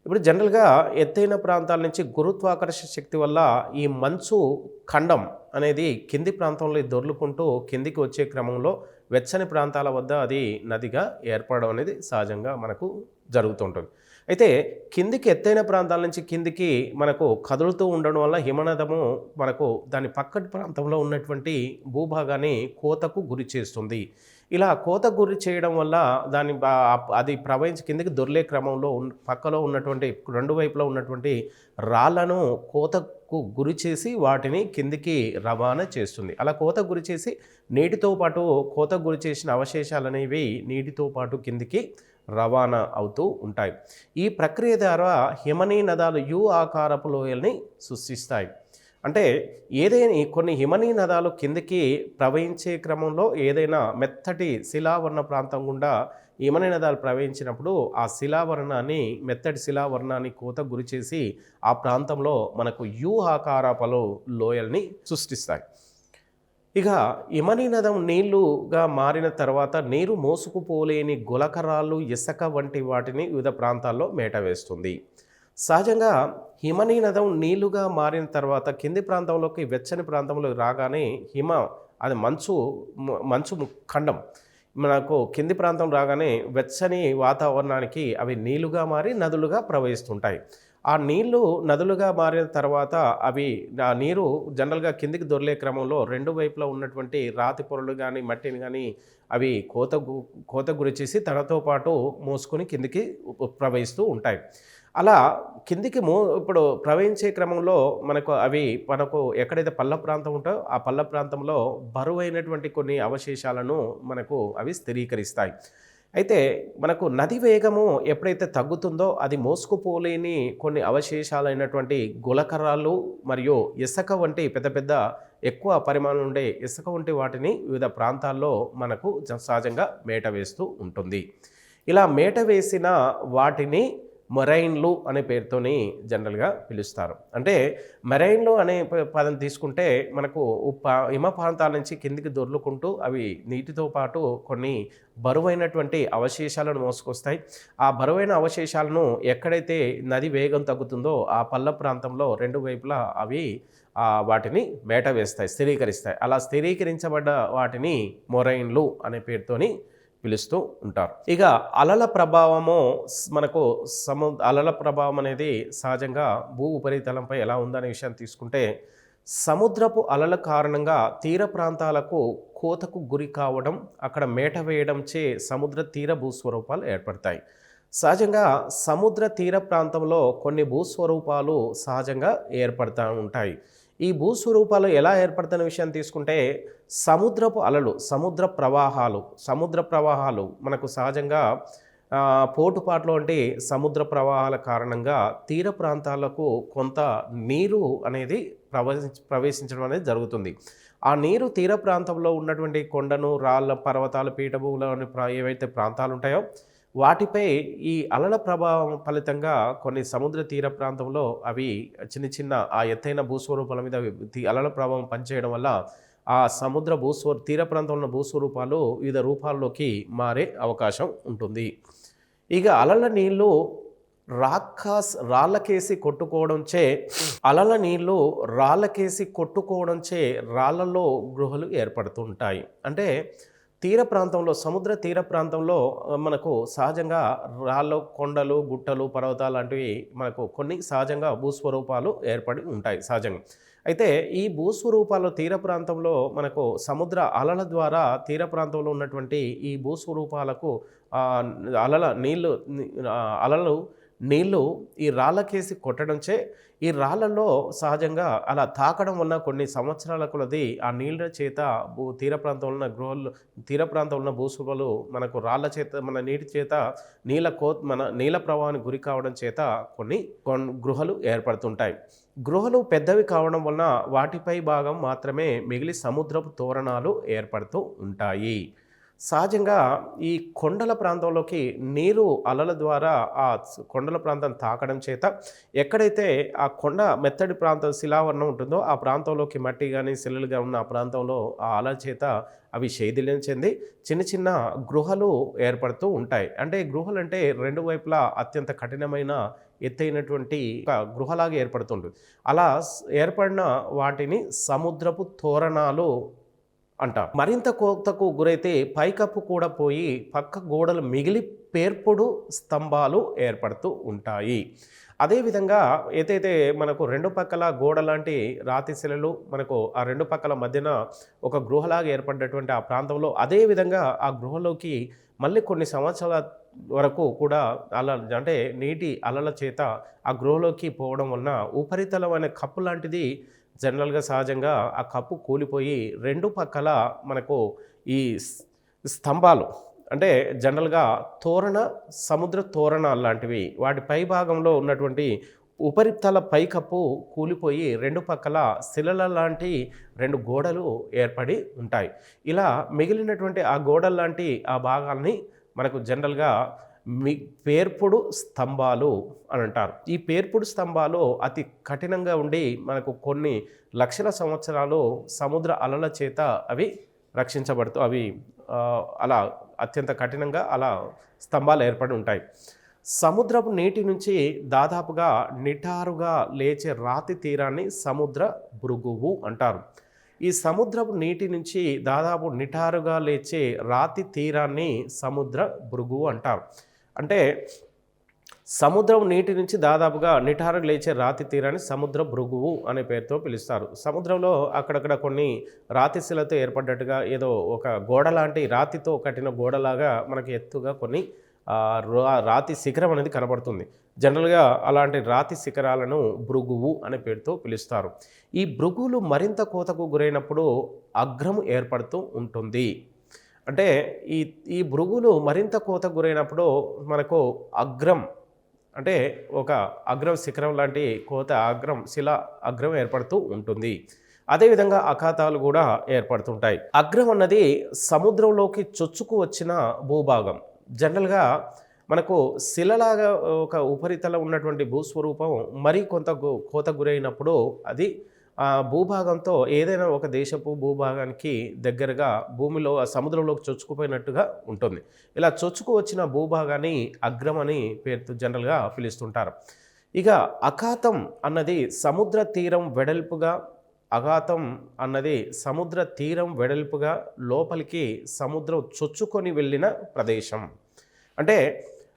ఇప్పుడు జనరల్గా ఎత్తైన ప్రాంతాల నుంచి గురుత్వాకర్షణ శక్తి వల్ల ఈ మంచు ఖండం అనేది కింది ప్రాంతంలో దొర్లుకుంటూ కిందికి వచ్చే క్రమంలో వెచ్చని ప్రాంతాల వద్ద అది నదిగా ఏర్పడడం అనేది సహజంగా మనకు జరుగుతుంటుంది. అయితే కిందికి ఎత్తైన ప్రాంతాల నుంచి కిందికి మనకు కదులుతూ ఉండడం వల్ల హిమనదము మనకు దాని పక్కటి ప్రాంతంలో ఉన్నటువంటి భూభాగాన్ని కోతకు గురి చేస్తుంది. ఇలా కోత గురి చేయడం వల్ల అది ప్రవహించి కిందికి దొర్లే క్రమంలో పక్కలో ఉన్నటువంటి రెండు వైపులా ఉన్నటువంటి రాళ్లను కోతకు గురి చేసి వాటిని కిందికి రవాణా చేస్తుంది. అలా కోత గురి చేసి నీటితో పాటు కోత గురి చేసిన అవశేషాలు అనేవి నీటితో పాటు కిందికి రవాణా అవుతూ ఉంటాయి. ఈ ప్రక్రియ ద్వారా హిమనీ నదాలు యు ఆకారపు లోయల్ని సృష్టిస్తాయి. అంటే కొన్ని హిమనీ నదాలు కిందికి ప్రవహించే క్రమంలో ఏదైనా మెత్తటి శిలావరణ ప్రాంతం గుండా హిమనీ నదాలు ప్రవహించినప్పుడు ఆ మెత్తటి శిలావరణాన్ని కోత గురి చేసి ఆ ప్రాంతంలో మనకు యు ఆకారపు లోయల్ని సృష్టిస్తాయి. ఇక హిమనీ నదం నీళ్లుగా మారిన తర్వాత నీరు మోసుకుపోలేని గులకరాళ్ళు ఇసుక వంటి వాటిని వివిధ ప్రాంతాల్లో మేట వేస్తుంది. సహజంగా హిమనీనదం నీళ్లుగా మారిన తర్వాత కింది ప్రాంతంలోకి వెచ్చని ప్రాంతంలోకి రాగానే హిమ అది మంచు ఖండం మనకు కింది ప్రాంతం రాగానే వెచ్చని వాతావరణానికి అవి నీళ్లుగా మారి నదులుగా ప్రవహిస్తుంటాయి. ఆ నీళ్లు నదులుగా మారిన తర్వాత అవి ఆ నీరు జనరల్‌గా కిందికి దొర్లే క్రమంలో 2 వైపులా ఉన్నటువంటి రాతి పొరలు గానీ, మట్టిని గానీ అవి కోతకు గురిచేసి తనతో పాటు మోసుకొని కిందికి ప్రవహిస్తూ ఉంటాయి. అలా కిందికి ఇప్పుడు ప్రవహించే క్రమంలో మనకు ఎక్కడైతే పల్ల ప్రాంతం ఉంటో ఆ పల్ల ప్రాంతంలో బరువైనటువంటి కొన్ని అవశేషాలను మనకు అవి స్థిరీకరిస్తాయి. అయితే మనకు నది వేగము ఎప్పుడైతే తగ్గుతుందో అది మోసుకుపోలేని కొన్ని అవశేషాలైనటువంటి గులకర్రలు మరియు ఇసక వంటి పెద్ద పెద్ద ఎక్కువ పరిమాణం ఉండే ఇసుక వంటి వాటిని వివిధ ప్రాంతాల్లో మనకు సహజంగా మేట వేస్తూ ఉంటుంది. ఇలా మేట వేసిన వాటిని మొరైన్లు అనే పేరుతోని జనరల్గా పిలుస్తారు. అంటే మెరైన్లు అనే పదం తీసుకుంటే మనకు హిమ ప్రాంతాల నుంచి కిందికి దొర్లుకుంటూ అవి నీటితో పాటు కొన్ని బరువైనటువంటి అవశేషాలను మోసుకొస్తాయి. ఆ బరువైన అవశేషాలను ఎక్కడైతే నది వేగం తగ్గుతుందో ఆ పల్ల ప్రాంతంలో 2 వైపులా అవి వాటిని మేట వేస్తాయి, స్థిరీకరిస్తాయి. అలా స్థిరీకరించబడ్డ వాటిని మొరైన్లు అనే పేరుతోని పిలుస్తూ ఉంటారు. ఇక అలల ప్రభావము మనకు అలల ప్రభావం అనేది సహజంగా భూ ఉపరితలంపై ఎలా ఉందనే విషయాన్ని తీసుకుంటే సముద్రపు అలల కారణంగా తీర ప్రాంతాలకు కోతకు గురి కావడం, అక్కడ మేట వేయడంచే సముద్ర తీర భూస్వరూపాలు ఏర్పడతాయి. సహజంగా సముద్ర తీర ప్రాంతంలో కొన్ని భూస్వరూపాలు సహజంగా ఏర్పడుతూ ఉంటాయి. ఈ భూస్వరూపాలు ఎలా ఏర్పడుతున్న విషయాన్ని తీసుకుంటే సముద్రపు అలలు, సముద్ర ప్రవాహాలు మనకు సహజంగా పోటుపాట్లు వంటి సముద్ర ప్రవాహాల కారణంగా తీర ప్రాంతాలకు కొంత నీరు అనేది ప్రవేశించడం అనేది జరుగుతుంది. ఆ నీరు తీర ప్రాంతంలో ఉన్నటువంటి కొండను, రాళ్ళ, పర్వతాలు, పీఠభూములు ఏవైతే ప్రాంతాలు ఉంటాయో వాటిపై ఈ అలల ప్రభావం ఫలితంగా కొన్ని సముద్ర తీర ప్రాంతంలో అవి చిన్న ఆ ఎత్తైన భూస్వరూపాల మీద అలల ప్రభావం పనిచేయడం వల్ల ఆ సముద్ర తీర ప్రాంతంలో ఉన్న భూస్వరూపాలు వివిధ రూపాల్లోకి మారే అవకాశం ఉంటుంది. ఇక అలల నీళ్లు రాళ్ళకేసి కొట్టుకోవడంచే రాళ్ళలో గృహలు ఏర్పడుతుంటాయి. అంటే సముద్ర తీర ప్రాంతంలో మనకు సహజంగా రాళ్ళు, కొండలు, గుట్టలు, పర్వతాలు లాంటివి మనకు కొన్ని సహజంగా భూస్వరూపాలు ఏర్పడి ఉంటాయి సహజంగా. అయితే ఈ భూస్వరూపాలు తీర ప్రాంతంలో మనకు సముద్ర అలల ద్వారా తీర ప్రాంతంలో ఉన్నటువంటి ఈ భూస్వరూపాలకు అలలు నీళ్లు ఈ రాళ్ళకేసి కొట్టడంచే ఈ రాళ్ళల్లో సహజంగా అలా తాకడం వల్ల కొన్ని సంవత్సరాల కొలది ఆ నీళ్ళ చేత తీర ప్రాంతంలో ఉన్న భూస్వరూపాలు మనకు రాళ్ళ చేత మన నీటి చేత నీళ్ళ ప్రవాహానికి గురి కావడం చేత కొన్ని గృహలు ఏర్పడుతుంటాయి. గృహలు పెద్దవి కావడం వలన వాటిపై భాగం మాత్రమే మిగిలి సముద్రపు తోరణాలు ఏర్పడుతూ ఉంటాయి. సహజంగా ఈ కొండల ప్రాంతంలోకి నీరు అలల ద్వారా ఆ కొండల ప్రాంతం తాకడం చేత ఎక్కడైతే ఆ కొండ మెత్తడి ప్రాంతం శిలావరణం ఉంటుందో ఆ ప్రాంతంలోకి మట్టి కానీ శిలలుగా ఉన్న ఆ ప్రాంతంలో ఆ అలల చేత అవి శైథిల్యం చెంది చిన్న గృహలు ఏర్పడుతూ ఉంటాయి. అంటే గృహలు అంటే 2 వైపులా అత్యంత కఠినమైన ఎత్తైనటువంటి గృహలాగా ఏర్పడుతుంటుంది. అలా ఏర్పడిన వాటిని సముద్రపు తోరణాలు అంటారు. మరింత కోతకు గురైతే పైకప్పు కూడా పోయి పక్క గోడలు మిగిలి పేర్పుడు స్తంభాలు ఏర్పడుతూ ఉంటాయి. అదేవిధంగా ఏదైతే మనకు 2 పక్కల గోడ లాంటి రాతి శిలలు మనకు ఆ 2 పక్కల మధ్యన ఒక గృహలాగా ఏర్పడినటువంటి ఆ ప్రాంతంలో అదేవిధంగా ఆ గృహలోకి మళ్ళీ కొన్ని సంవత్సరాల వరకు కూడా అంటే నీటి అలల చేత ఆ గృహలోకి పోవడం వలన ఉపరితలం అనే కప్పు లాంటిది జనరల్గా సహజంగా ఆ కప్పు కూలిపోయి 2 పక్కల మనకు ఈ స్తంభాలు అంటే జనరల్గా సముద్ర తోరణాలు లాంటివి వాటి పై భాగంలో ఉన్నటువంటి ఉపరితల పైకప్పు కూలిపోయి 2 పక్కల శిలల లాంటి 2 గోడలు ఏర్పడి ఉంటాయి. ఇలా మిగిలినటువంటి ఆ గోడల లాంటి ఆ భాగాల్ని మనకు జనరల్గా పేర్పుడు స్తంభాలు అని అంటారు. ఈ పేర్పుడు స్తంభాలు అతి కఠినంగా ఉండి మనకు కొన్ని లక్షల సంవత్సరాలు సముద్ర అలల చేత అవి రక్షించబడుతూ అవి అలా అత్యంత కఠినంగా అలా స్తంభాలు ఏర్పడి ఉంటాయి. సముద్రపు నీటి నుంచి దాదాపుగా నిటారుగా లేచే రాతి తీరాన్ని సముద్ర భృగువు అంటారు. ఈ సముద్రపు నీటి నుంచి దాదాపు నిటారుగా లేచే రాతి తీరాన్ని సముద్ర భృగువు అంటారు. అంటే సముద్రం నీటి నుంచి దాదాపుగా నిటారుగా లేచే రాతి తీరాన్ని సముద్ర భృగువు అనే పేరుతో పిలుస్తారు. సముద్రంలో అక్కడక్కడ కొన్ని రాతి శిలతో ఏర్పడ్డట్టుగా ఏదో ఒక గోడ లాంటి రాతితో కట్టిన గోడలాగా మనకి ఎత్తుగా కొన్ని రాతి శిఖరం అనేది కనబడుతుంది. జనరల్గా అలాంటి రాతి శిఖరాలను భృగువు అనే పేరుతో పిలుస్తారు. ఈ భృగువులు మరింత కోతకు గురైనప్పుడు అగ్రము ఏర్పడుతూ ఉంటుంది. అంటే ఈ భృగువులు మరింత కోతకు గురైనప్పుడు మనకు అగ్రం అంటే ఒక అగ్రం శిఖరం లాంటి కోత అగ్రం శిల అగ్రం ఏర్పడుతూ ఉంటుంది. అదేవిధంగా అఖాతాలు కూడా ఏర్పడుతుంటాయి. అగ్రం అన్నది సముద్రంలోకి చొచ్చుకు వచ్చిన భూభాగం. జనరల్గా మనకు శిలలాగా ఒక ఉపరితలం ఉన్నటువంటి భూస్వరూపం మరి కొంత కోత గురైనప్పుడు అది ఆ భూభాగంతో ఏదైనా ఒక దేశపు భూభాగానికి దగ్గరగా భూమిలో సముద్రంలోకి చొచ్చుకుపోయినట్టుగా ఉంటుంది. ఇలా చొచ్చుకు వచ్చిన భూభాగాన్ని అగ్రం అని పేరుతో జనరల్గా పిలుస్తుంటారు. ఇక అఖాతం అన్నది సముద్ర తీరం వెడల్పుగా అఘాతం అన్నది సముద్ర తీరం వెడల్పుగా లోపలికి సముద్రం చొచ్చుకొని వెళ్ళిన ప్రదేశం. అంటే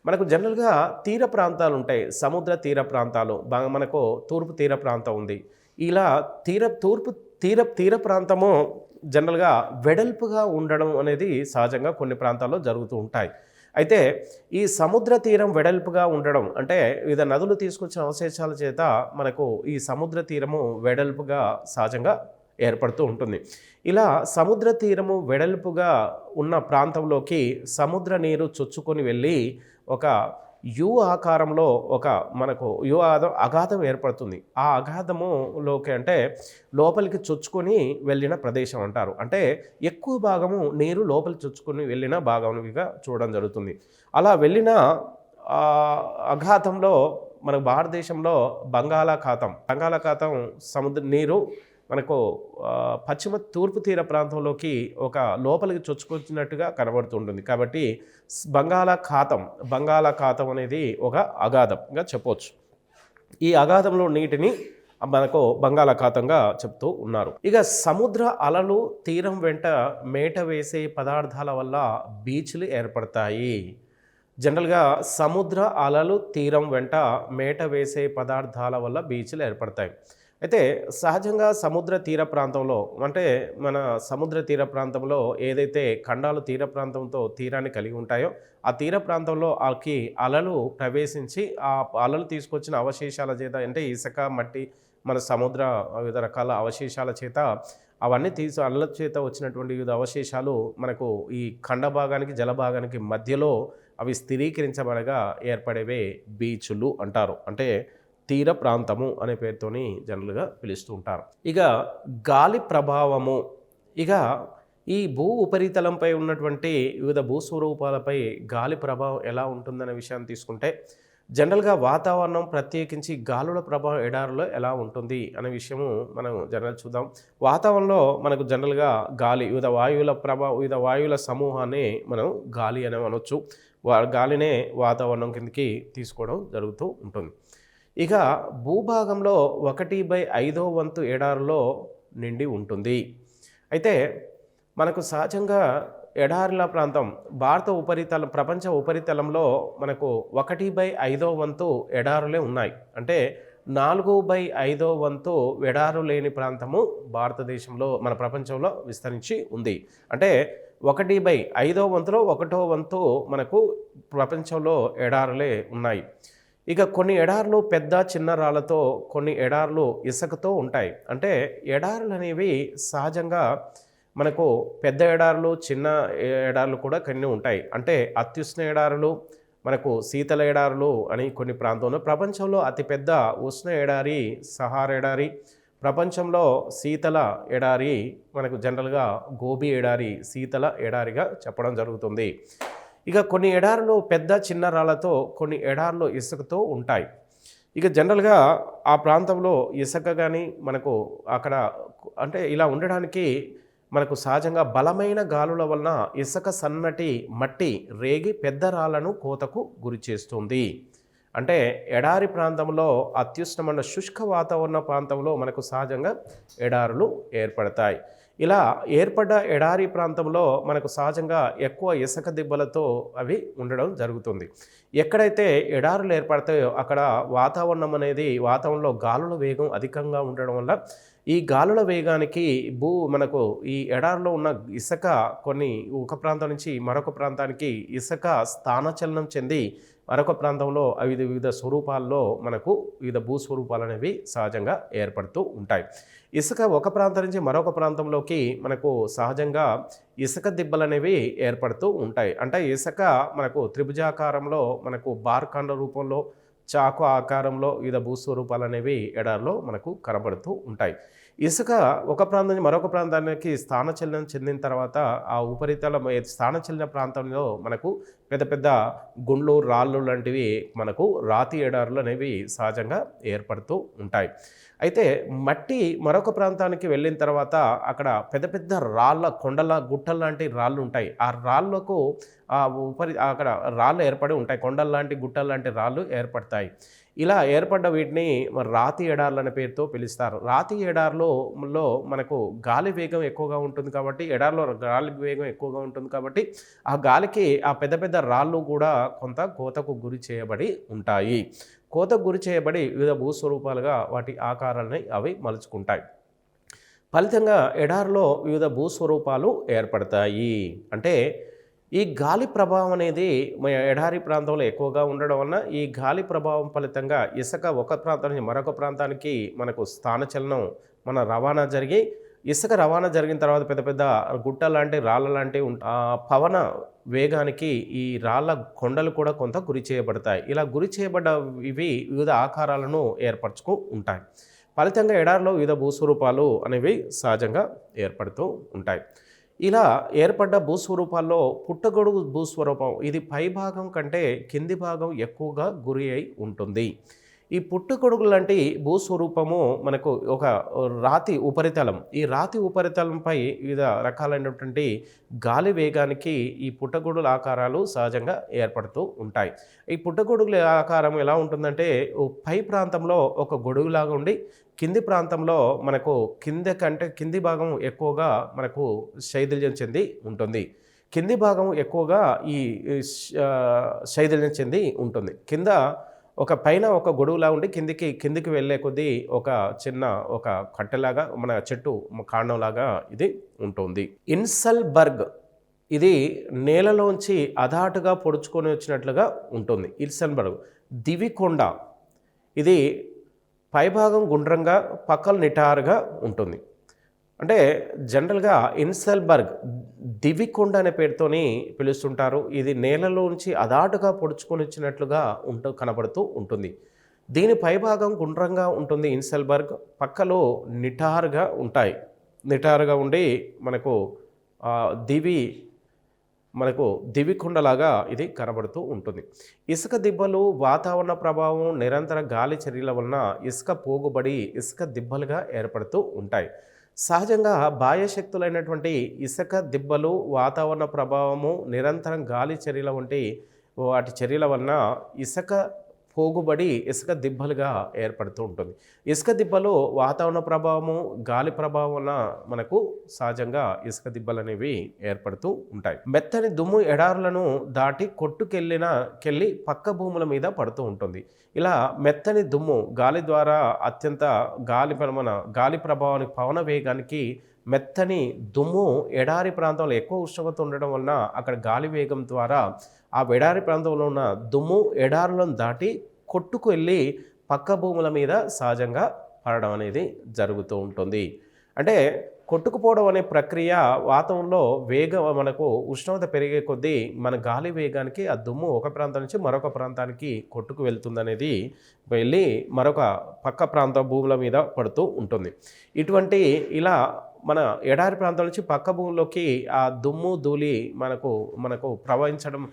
మనకు జనరల్గా తీర ప్రాంతాలు ఉంటాయి, సముద్ర తీర ప్రాంతాలు. మనకు తూర్పు తీర ప్రాంతం ఉంది. ఇలా తూర్పు తీర ప్రాంతము జనరల్గా వెడల్పుగా ఉండడం అనేది సహజంగా కొన్ని ప్రాంతాల్లో జరుగుతూ ఉంటాయి. అయితే ఈ సముద్ర తీరం వెడల్పుగా ఉండడం అంటే వివిధ నదులు తీసుకొచ్చిన అవశేషాల చేత మనకు ఈ సముద్ర తీరము వెడల్పుగా సహజంగా ఏర్పడుతూ ఉంటుంది. ఇలా సముద్ర తీరము వెడల్పుగా ఉన్న ప్రాంతంలోకి సముద్ర నీరు చొచ్చుకొని వెళ్ళి ఒక యు ఆకారంలో ఒక మనకు అగాధం ఏర్పడుతుంది. ఆ అగాధములోకి అంటే లోపలికి చొచ్చుకొని వెళ్ళిన ప్రదేశం అంటారు. అంటే ఎక్కువ భాగము నీరు లోపలికి చొచ్చుకొని వెళ్ళిన భాగంగా చూడడం జరుగుతుంది. అలా వెళ్ళిన అగాధంలో మన భారతదేశంలో బంగాళాఖాతం సముద్ర నీరు మనకు పశ్చిమ తూర్పు తీర ప్రాంతంలోకి ఒక లోపలికి చొచ్చుకొచ్చినట్టుగా కనబడుతుంటుంది. కాబట్టి బంగాళాఖాతం అనేది ఒక అగాధంగా చెప్పవచ్చు. ఈ అగాధంలో నీటిని మనకు బంగాళాఖాతంగా చెప్తూ ఉన్నారు. ఇక సముద్ర అలలు తీరం వెంట మేట వేసే పదార్థాల వల్ల బీచ్లు ఏర్పడతాయి. జనరల్గా సముద్ర అలలు తీరం వెంట మేట వేసే పదార్థాల వల్ల బీచ్లు ఏర్పడతాయి. అయితే సహజంగా సముద్ర తీర ప్రాంతంలో అంటే మన సముద్ర తీర ప్రాంతంలో ఏదైతే ఖండాలు తీర ప్రాంతంతో తీరాన్ని కలిగి ఉంటాయో ఆ తీర ప్రాంతంలో అలలు ప్రవేశించి ఆ అలలు తీసుకొచ్చిన అవశేషాల చేత అంటే ఇసుక మట్టి మన సముద్ర వివిధ రకాల అవశేషాల చేత అవన్నీ అలల చేత వచ్చినటువంటి వివిధ అవశేషాలు మనకు ఈ ఖండ భాగానికి జలభాగానికి మధ్యలో అవి స్థిరీకరించబడగా ఏర్పడేవే బీచ్లు అంటారు. అంటే తీర ప్రాంతము అనే పేరుతోని జనరల్గా పిలుస్తూ ఉంటారు. ఇక గాలి ప్రభావము, ఇక ఈ భూ ఉపరితలంపై ఉన్నటువంటి వివిధ భూస్వరూపాలపై గాలి ప్రభావం ఎలా ఉంటుందనే విషయాన్ని తీసుకుంటే జనరల్గా వాతావరణం ప్రత్యేకించి గాలుల ప్రభావం ఎడారిలో ఎలా ఉంటుంది అనే విషయము మనం జనరల్ చూద్దాం. వాతావరణంలో మనకు జనరల్గా గాలి వివిధ వాయువుల సమూహాన్ని మనం గాలి అని అనొచ్చు. గాలినే వాతావరణం కిందకి తీసుకోవడం జరుగుతూ ఉంటుంది. ఇక భూభాగంలో 1/5 వంతు ఎడారిలో నిండి ఉంటుంది. అయితే మనకు సహజంగా ఎడారుల ప్రాంతం ప్రపంచ ఉపరితలంలో మనకు 1/5 వంతు ఎడారులే ఉన్నాయి. అంటే 4/5 వంతు ఎడారు లేని ప్రాంతము భారతదేశంలో మన ప్రపంచంలో విస్తరించి ఉంది. అంటే 1/5 వంతులో 1వ వంతు మనకు ప్రపంచంలో ఎడారులే ఉన్నాయి. ఇక కొన్ని ఎడారులు పెద్ద చిన్న రాళ్లతో, కొన్ని ఎడారులు ఇసుకతో ఉంటాయి. అంటే ఎడారులు అనేవి సహజంగా మనకు పెద్ద ఎడారులు చిన్న ఎడారులు కూడా కొన్ని ఉంటాయి. అంటే అత్యుష్ణ ఎడారులు మనకు శీతల ఎడారులు అని కొన్ని ప్రాంతంలో ప్రపంచంలో అతిపెద్ద ఉష్ణ ఎడారి సహారా ఎడారి, ప్రపంచంలో శీతల ఎడారి మనకు జనరల్గా గోబీ ఎడారి శీతల ఎడారిగా చెప్పడం జరుగుతుంది. ఇక కొన్ని ఎడారులు పెద్ద చిన్న రాళ్లతో, కొన్ని ఎడారులు ఇసుకతో ఉంటాయి. ఇక జనరల్గా ఆ ప్రాంతంలో ఇసుక కానీ మనకు అక్కడ అంటే ఇలా ఉండడానికి మనకు సహజంగా బలమైన గాలుల వలన ఇసుక సన్నటి మట్టి రేగి పెద్ద రాళ్లను కోతకు గురి చేస్తుంది. అంటే ఎడారి ప్రాంతంలో అత్యుష్ణమైన శుష్క వాతావరణ ప్రాంతంలో మనకు సహజంగా ఎడారులు ఏర్పడతాయి. ఇలా ఏర్పడ్డ ఎడారి ప్రాంతంలో మనకు సహజంగా ఎక్కువ ఇసుక దిబ్బలతో అవి ఉండడం జరుగుతుంది. ఎక్కడైతే ఎడారులు ఏర్పడతాయో అక్కడ వాతావరణంలో గాలుల వేగం అధికంగా ఉండడం వల్ల ఈ గాలుల వేగానికి మనకు ఈ ఎడారిలో ఉన్న ఇసుక ఒక ప్రాంతం నుంచి మరొక ప్రాంతానికి ఇసుక స్థానచలనం చెంది మరొక ప్రాంతంలో వివిధ స్వరూపాల్లో మనకు వివిధ భూస్వరూపాలు అనేవి సహజంగా ఏర్పడుతూ ఉంటాయి. ఇసుక ఒక ప్రాంతం నుంచి మరొక ప్రాంతంలోకి మనకు సహజంగా ఇసుక దిబ్బలు అనేవి ఏర్పడుతూ ఉంటాయి. అంటే ఇసుక మనకు త్రిభుజాకారంలో మనకు బార్కాండ రూపంలో చాకు ఆకారంలో వివిధ భూస్వరూపాలు అనేవి ఎడారిలో మనకు కనబడుతూ ఉంటాయి. ఇసుక ఒక ప్రాంతం నుంచి మరొక ప్రాంతానికి స్థానచలనం చెందిన తర్వాత ఆ ఉపరితలం స్థానచలన ప్రాంతంలో మనకు పెద్ద పెద్ద గుండ్లు రాళ్ళు లాంటివి మనకు రాతి ఎడారులు అనేవి సహజంగా ఏర్పడుతూ ఉంటాయి. అయితే మట్టి మరొక ప్రాంతానికి వెళ్ళిన తర్వాత అక్కడ పెద్ద పెద్ద కొండల గుట్టల లాంటి రాళ్ళు ఉంటాయి. ఆ రాళ్ళకు అక్కడ రాళ్ళు ఏర్పడి ఉంటాయి. కొండల లాంటి గుట్టల లాంటి రాళ్ళు ఏర్పడతాయి. ఇలా ఏర్పడ్డ వీటిని రాతి ఎడార్లు అనే పేరుతో పిలుస్తారు. రాతి ఎడార్లో మనకు గాలి వేగం ఎక్కువగా ఉంటుంది కాబట్టి ఎడార్లో గాలి వేగం ఎక్కువగా ఉంటుంది కాబట్టి ఆ గాలికి ఆ పెద్ద పెద్ద రాళ్ళు కూడా కొంత కోతకు గురి చేయబడి ఉంటాయి. కోతకు గురి చేయబడి వివిధ భూస్వరూపాలుగా వాటి ఆకారాలని అవి మలుచుకుంటాయి. ఫలితంగా ఎడారిలో వివిధ భూస్వరూపాలు ఏర్పడతాయి. అంటే ఈ గాలి ప్రభావం అనేది ఎడారి ప్రాంతంలో ఎక్కువగా ఉండడం వలన ఈ గాలి ప్రభావం ఫలితంగా ఇసుక ఒక ప్రాంతం నుంచి మరొక ప్రాంతానికి మనకు స్థానచలనం రవాణా జరిగి ఇసుక రవాణా జరిగిన తర్వాత పెద్ద పెద్ద గుట్ట లాంటి రాళ్ళ లాంటి పవన వేగానికి ఈ రాళ్ళ కొండలు కూడా కొంత గురి చేయబడతాయి. ఇలా గురి చేయబడ్డ ఇవి వివిధ ఆకారాలను ఏర్పరచుకు ఉంటాయి. ఫలితంగా ఎడారిలో వివిధ భూస్వరూపాలు అనేవి సహజంగా ఏర్పడుతూ ఉంటాయి. ఇలా ఏర్పడ్డ భూస్వరూపాల్లో పుట్టగొడుగు భూస్వరూపం ఇది పై భాగం కంటే కింది భాగం ఎక్కువగా గురి అయి ఉంటుంది. ఈ పుట్టగొడుగు లాంటి భూస్వరూపము మనకు ఒక రాతి ఉపరితలం. ఈ రాతి ఉపరితలంపై వివిధ రకాలైనటువంటి గాలి వేగానికి ఈ పుట్టగొడుగుల ఆకారాలు సహజంగా ఏర్పడుతూ ఉంటాయి. ఈ పుట్టగొడుగుల ఆకారం ఎలా ఉంటుందంటే పై ప్రాంతంలో ఒక గొడుగులాగా ఉండి కింది ప్రాంతంలో మనకు కింది భాగం ఎక్కువగా మనకు శైథిల్యం చెంది ఉంటుంది. కింది భాగం ఎక్కువగా ఈ శైథిల్యం చెంది ఉంటుంది. కింద పైన ఒక గొడుగులా ఉండి కిందికి వెళ్ళే కొద్దీ ఒక కట్టెలాగా మన చెట్టు కాండంలాగా ఇది ఉంటుంది. ఇన్సల్బర్గ్ ఇది నేలలోంచి అదాటుగా పొడుచుకొని వచ్చినట్లుగా ఉంటుంది. ఇన్సల్బర్గ్ దివికొండ ఇది పైభాగం గుండ్రంగా పక్కలు నిటారుగా ఉంటుంది. అంటే జనరల్గా ఇన్సల్బర్గ్ దివికొండ అనే పేరుతోని పిలుస్తుంటారు. ఇది నేలలోంచి అదాటుగా పొడుచుకొని వచ్చినట్లుగా కనబడుతూ ఉంటుంది. దీని పైభాగం గుండ్రంగా ఉంటుంది. ఇన్సల్బర్గ్ పక్కలో నిటారుగా ఉంటాయి. నిటారుగా ఉండి మనకు దివికొండలాగా ఇది కనబడుతూ ఉంటుంది. ఇసుక దిబ్బలు వాతావరణ ప్రభావం నిరంతర గాలి చర్యల వలన ఇసుక పోగుబడి ఇసుక దిబ్బలుగా ఏర్పడుతూ ఉంటాయి. సహజంగా బాహ్య శక్తులైనటువంటి ఇసుక దిబ్బలు వాతావరణ ప్రభావము నిరంతరం గాలి చర్యల వంటి వాటి చర్యల వలన ఇసుక పోగుబడి ఇసుక దిబ్బలుగా ఏర్పడుతూ ఉంటుంది. ఇసుక దిబ్బలు వాతావరణ ప్రభావము గాలి ప్రభావం వలన మనకు సహజంగా ఇసుక దిబ్బలు అనేవి ఏర్పడుతూ ఉంటాయి. మెత్తని దుమ్ము ఎడారులను దాటి కొట్టుకెళ్ళి పక్క భూముల మీద పడుతూ ఉంటుంది. ఇలా మెత్తని దుమ్ము గాలి ద్వారా అత్యంత గాలి ప్రభావానికి పవన వేగానికి మెత్తని దుమ్ము ఎడారి ప్రాంతంలో ఎక్కువ ఉష్ణోగ్రత ఉండడం వలన అక్కడ గాలి వేగం ద్వారా ఆ ఎడారి ప్రాంతంలో ఉన్న దుమ్ము ఎడారులను దాటి కొట్టుకు వెళ్ళి పక్క భూముల మీద సహజంగా పడడం అనేది జరుగుతూ ఉంటుంది. అంటే కొట్టుకుపోవడం అనే ప్రక్రియ వాతావరణంలో మనకు ఉష్ణోగ్రత పెరిగే కొద్దీ మన గాలి వేగానికి ఆ దుమ్ము ఒక ప్రాంతం నుంచి మరొక ప్రాంతానికి కొట్టుకు వెళ్తుందనేది వెళ్ళి మరొక పక్క ప్రాంత భూముల మీద పడుతూ ఉంటుంది. ఇలా మన ఎడారి ప్రాంతం నుంచి పక్క భూముల్లోకి ఆ దుమ్ము ధూళి మనకు ప్రవహించడం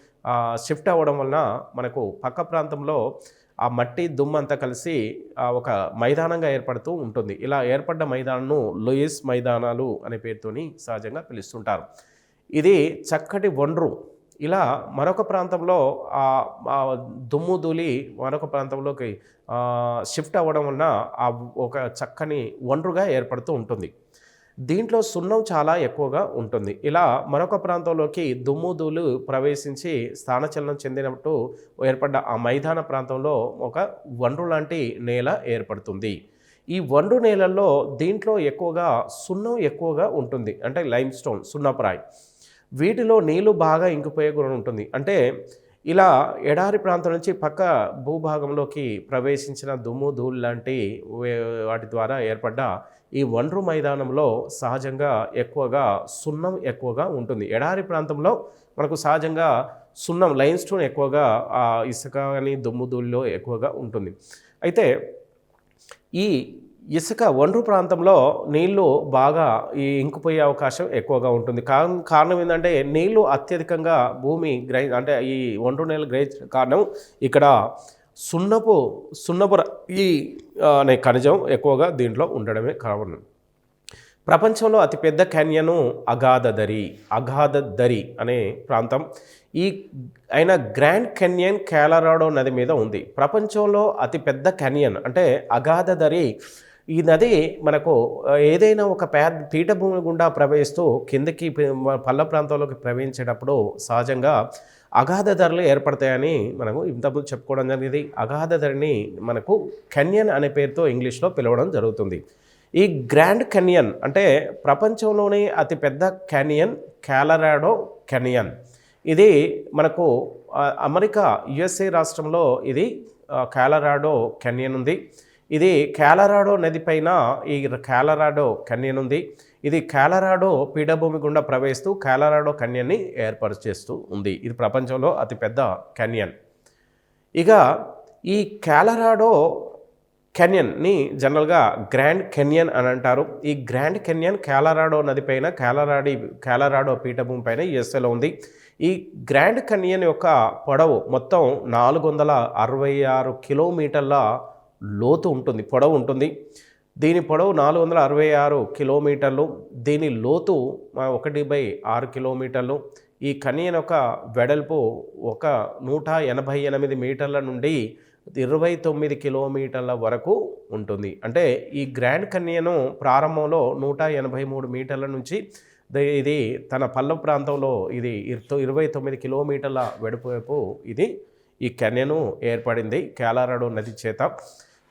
షిఫ్ట్ అవ్వడం వలన మనకు పక్క ప్రాంతంలో ఆ మట్టి దుమ్ము అంతా కలిసి ఒక మైదానంగా ఏర్పడుతూ ఉంటుంది. ఇలా ఏర్పడ్డ మైదానంను లూయిస్ మైదానాలు అనే పేరుతోని సహజంగా పిలుస్తుంటారు. ఇది చక్కటి ఒండ్రు. ఇలా మరొక ప్రాంతంలో దుమ్ము ధూళి మరొక ప్రాంతంలోకి షిఫ్ట్ అవ్వడం వలన ఒక చక్కని ఒండ్రుగా ఏర్పడుతూ ఉంటుంది. దీంట్లో సున్నం చాలా ఎక్కువగా ఉంటుంది. ఇలా మరొక ప్రాంతంలోకి దుమ్ము ధూళి ప్రవేశించి స్థానచలనం చెందినట్టు ఏర్పడ్డ ఆ మైదాన ప్రాంతంలో ఒక ఒండ్రు లాంటి నేల ఏర్పడుతుంది. ఈ ఒండ్రు నేలల్లో దీంట్లో ఎక్కువగా సున్నం ఎక్కువగా ఉంటుంది. అంటే లైమ్ స్టోన్, సున్నపురాయి. వీటిలో నీళ్లు బాగా ఇంకిపోయే గుణం ఉంటుంది. అంటే ఇలా ఎడారి ప్రాంతం నుంచి పక్క భూభాగంలోకి ప్రవేశించిన దుమ్ము ధూళి లాంటి వాటి ద్వారా ఏర్పడ్డ ఈ ఒండ్రు మైదానంలో సహజంగా ఎక్కువగా సున్నం ఎక్కువగా ఉంటుంది. ఎడారి ప్రాంతంలో మనకు సహజంగా సున్నం, లైమ్ స్టోన్ ఎక్కువగా ఇసుక కానీ దుమ్ము ధూళిలో ఎక్కువగా ఉంటుంది. అయితే ఈ ఇసుక ఒండ్రు ప్రాంతంలో నీళ్లు బాగా ఇంకిపోయే అవకాశం ఎక్కువగా ఉంటుంది. కారణం ఏంటంటే నీళ్లు అత్యధికంగా భూమి అంటే ఈ ఒండ్రు నేల గ్రహించిన కారణం ఇక్కడ సున్నపు అనే ఖనిజం ఎక్కువగా దీంట్లో ఉండడమే కారణం. ప్రపంచంలో అతిపెద్ద క్యాన్యను అగాధదరి అనే ప్రాంతం. అయిన గ్రాండ్ క్యాన్యన్ కొలరాడో నది మీద ఉంది. ప్రపంచంలో అతిపెద్ద క్యాన్యన్ అంటే అగాధదరి. ఈ నది మనకు ఏదైనా ఒక పీఠభూమి గుండా ప్రవహిస్తూ కిందకి పల్ల ప్రాంతంలోకి ప్రవహించేటప్పుడు సహజంగా అగాధదరులు ఏర్పడతాయని మనము ఇంతకుముందు చెప్పుకోవడం జరిగింది. అగాధదరిని మనకు క్యాన్యన్ అనే పేరుతో ఇంగ్లీష్లో పిలవడం జరుగుతుంది. ఈ గ్రాండ్ క్యాన్యన్ అంటే ప్రపంచంలోనే అతిపెద్ద క్యాన్యన్ కొలరాడో క్యాన్యన్. ఇది మనకు అమెరికా USA రాష్ట్రంలో ఇది కొలరాడో క్యాన్యన్ ఉంది. ఇది కొలరాడో నది పైన ఈ కొలరాడో క్యాన్యన్ ఉంది. ఇది కొలరాడో పీఠభూమి గుండా ప్రవహిస్తూ కొలరాడో క్యాన్యన్ని ఏర్పాటు చేస్తూ ఉంది. ఇది ప్రపంచంలో అతిపెద్ద క్యాన్యన్. ఇక ఈ కొలరాడో క్యాన్యన్ని జనరల్గా గ్రాండ్ క్యాన్యన్ అని అంటారు. ఈ గ్రాండ్ క్యాన్యన్ కొలరాడో నది పైన కొలరాడో పీఠభూమి పైన USAలో ఉంది. ఈ గ్రాండ్ క్యాన్యన్ యొక్క పొడవు మొత్తం 466 కిలోమీటర్ల లోతు ఉంటుంది, పొడవు ఉంటుంది. దీని పొడవు 466 కిలోమీటర్లు. దీని లోతు 1/6 కిలోమీటర్లు. ఈ క్యాన్యన్ యొక్క వెడల్పు 188 మీటర్ల నుండి 29 కిలోమీటర్ల వరకు ఉంటుంది. అంటే ఈ గ్రాండ్ క్యాన్యన్ ప్రారంభంలో 183 మీటర్ల నుంచి ఇది తన పల్లపు ప్రాంతంలో ఇది 29 కిలోమీటర్ల వెడల్పు వైపు ఈ క్యాన్యన్ ఏర్పడింది కొలరాడో నది చేత.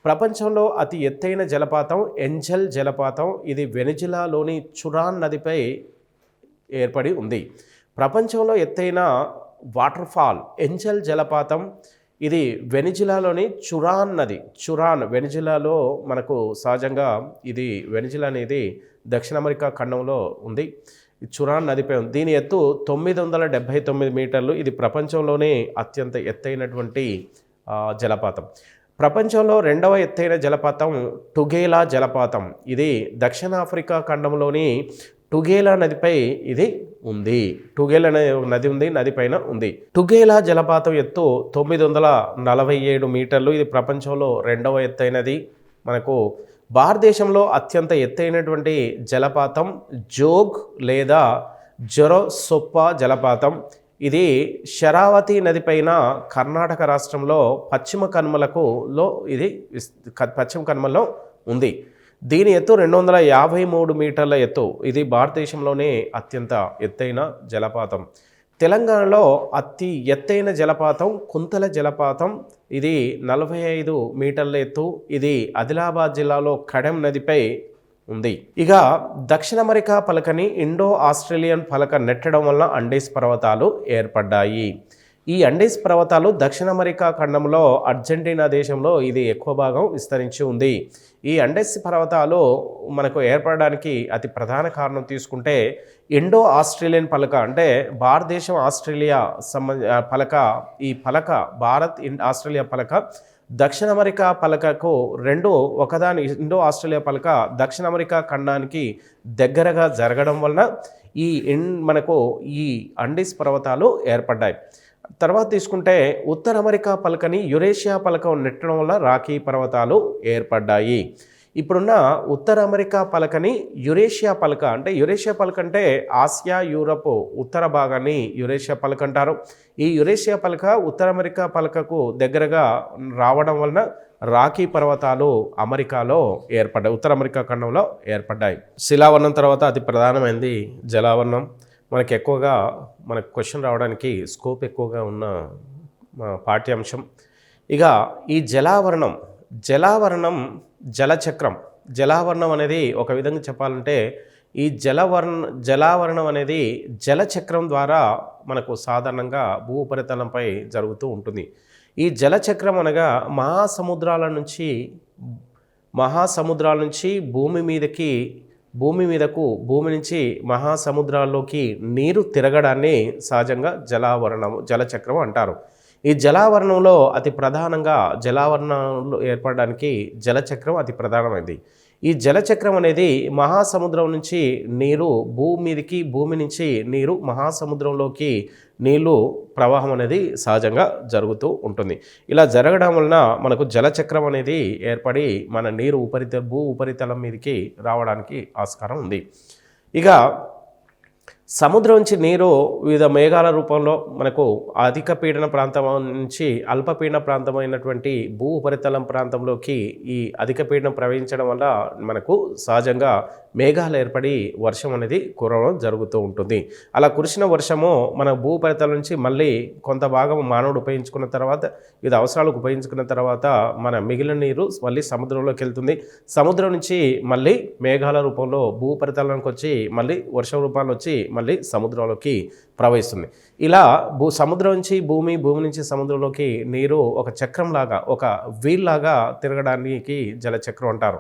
ప్రపంచంలో అతి ఎత్తైన జలపాతం ఏంజల్ జలపాతం. ఇది వెనిజులాలోని చురాన్ నదిపై ఏర్పడి ఉంది. ప్రపంచంలో ఎత్తైన వాటర్ ఫాల్ ఏంజల్ జలపాతం. ఇది వెనిజులాలోని చురాన్ నది. వెనిజులాలో మనకు సహజంగా ఇది వెనిజులా అనేది దక్షిణ అమెరికా ఖండంలో ఉంది. చురాన్ నదిపై ఉంది. దీని ఎత్తు 979 మీటర్లు. ఇది ప్రపంచంలోనే అత్యంత ఎత్తైనటువంటి జలపాతం. ప్రపంచంలో రెండవ ఎత్తైన జలపాతం టుగేలా జలపాతం. ఇది దక్షిణాఫ్రికా ఖండంలోని టుగేలా నదిపై ఇది ఉంది. టుగేలా నది ఉంది, నది పైన ఉంది. టుగేలా జలపాతం ఎత్తు 947 మీటర్లు. ఇది ప్రపంచంలో రెండవ ఎత్తైనది. మనకు భారతదేశంలో అత్యంత ఎత్తైనటువంటి జలపాతం జోగ్ లేదా జొరసొప్ప జలపాతం. ఇది శరావతి నది పైన కర్ణాటక రాష్ట్రంలో పశ్చిమ కనుమలలో ఉంది. దీని ఎత్తు 253 మీటర్ల ఎత్తు. ఇది భారతదేశంలోనే అత్యంత ఎత్తైన జలపాతం. తెలంగాణలో అతి ఎత్తైన జలపాతం కుంతల జలపాతం. ఇది 45 మీటర్ల ఎత్తు. ఇది ఆదిలాబాద్ జిల్లాలో కడెం నదిపై ఉంది. ఇక దక్షిణ అమెరికా పలకని ఇండో ఆస్ట్రేలియన్ పలక నెట్టడం వల్ల అండీస్ పర్వతాలు ఏర్పడ్డాయి. ఈ అండీస్ పర్వతాలు దక్షిణ అమెరికా ఖండంలో అర్జెంటీనా దేశంలో ఇది ఎక్కువ భాగం విస్తరించి ఉంది. ఈ అండీస్ పర్వతాలు మనకు ఏర్పడడానికి అతి ప్రధాన కారణం తీసుకుంటే ఇండో ఆస్ట్రేలియన్ పలక అంటే భారతదేశం ఆస్ట్రేలియా పలక. ఈ పలక ఆస్ట్రేలియా పలక దక్షిణ అమెరికా పలకకు ఒకదాని ఇండో ఆస్ట్రేలియా పలక దక్షిణ అమెరికా ఖండానికి దగ్గరగా జరగడం వలన మనకు ఈ అండీస్ పర్వతాలు ఏర్పడ్డాయి. తర్వాత తీసుకుంటే ఉత్తర అమెరికా పలకని యురేషియా పలకం నెట్టడం వల్ల రాకీ పర్వతాలు ఏర్పడ్డాయి. ఇప్పుడున్న ఉత్తర అమెరికా పలకని యురేషియా పలక, అంటే యురేషియా పలక అంటే ఆసియా యూరప్ ఉత్తర భాగాన్ని యురేషియా పలక అంటారు. ఈ యురేషియా పలక ఉత్తర అమెరికా పలకకు దగ్గరగా రావడం వలన రాకీ పర్వతాలు అమెరికాలో ఏర్పడ్డాయి, ఉత్తర అమెరికా ఖండంలో ఏర్పడ్డాయి. శిలావర్ణం తర్వాత అతి ప్రధానమైనది జలావర్ణం. మనకు ఎక్కువగా మనకు క్వశ్చన్ రావడానికి స్కోప్ ఎక్కువగా ఉన్న పాఠ్యాంశం. ఇక ఈ జలావర్ణం జలచక్రం. జలావర్ణం అనేది ఒక విధంగా చెప్పాలంటే ఈ జలావర్ణం అనేది జలచక్రం ద్వారా మనకు సాధారణంగా భూ ఉపరితలంపై జరుగుతూ ఉంటుంది. ఈ జలచక్రం అనగా మహాసముద్రాల నుంచి భూమి నుంచి మహాసముద్రాల్లోకి నీరు తిరగడాన్ని సహజంగా జలచక్రం అంటారు. ఈ జలావరణంలో అతి ప్రధానంగా జలావరణంలో ఏర్పడడానికి జలచక్రం అతి ప్రధానమైనది. ఈ జలచక్రం అనేది మహాసముద్రం నుంచి నీరు భూమి నుంచి నీరు మహాసముద్రంలోకి నీళ్లు ప్రవాహం అనేది సహజంగా జరుగుతూ ఉంటుంది. ఇలా జరగడం వలన మనకు జలచక్రం అనేది ఏర్పడి మన నీరు భూ ఉపరితలం మీదకి రావడానికి ఆస్కారం ఉంది. ఇక సముద్రం నుంచి నీరు వివిధ మేఘాల రూపంలో మనకు అధిక పీడన ప్రాంతం నుంచి అల్పపీడన ప్రాంతమైనటువంటి భూ ఉపరితలం ప్రాంతంలోకి ఈ అధిక పీడనం ప్రవహించడం వల్ల మనకు సహజంగా మేఘాలు ఏర్పడి వర్షం అనేది కురవడం జరుగుతూ ఉంటుంది. అలా కురిసిన వర్షము మన భూ ఉపరితలం నుంచి మళ్ళీ కొంత భాగం మానవుడు ఉపయోగించుకున్న తర్వాత, వివిధ అవసరాలకు ఉపయోగించుకున్న తర్వాత మన మిగిలిన నీరు మళ్ళీ సముద్రంలోకి వెళ్తుంది. సముద్రం నుంచి మళ్ళీ మేఘాల రూపంలో భూ ఉపరితలానికి వచ్చి మళ్ళీ వర్షం రూపాల్లో వచ్చి మళ్ళీ సముద్రంలోకి ప్రవహిస్తుంది. ఇలా సముద్రం నుంచి భూమి నుంచి సముద్రంలోకి నీరు ఒక చక్రంలాగా, ఒక వీల్ లాగా తిరగడానికి జలచక్రం అంటారు.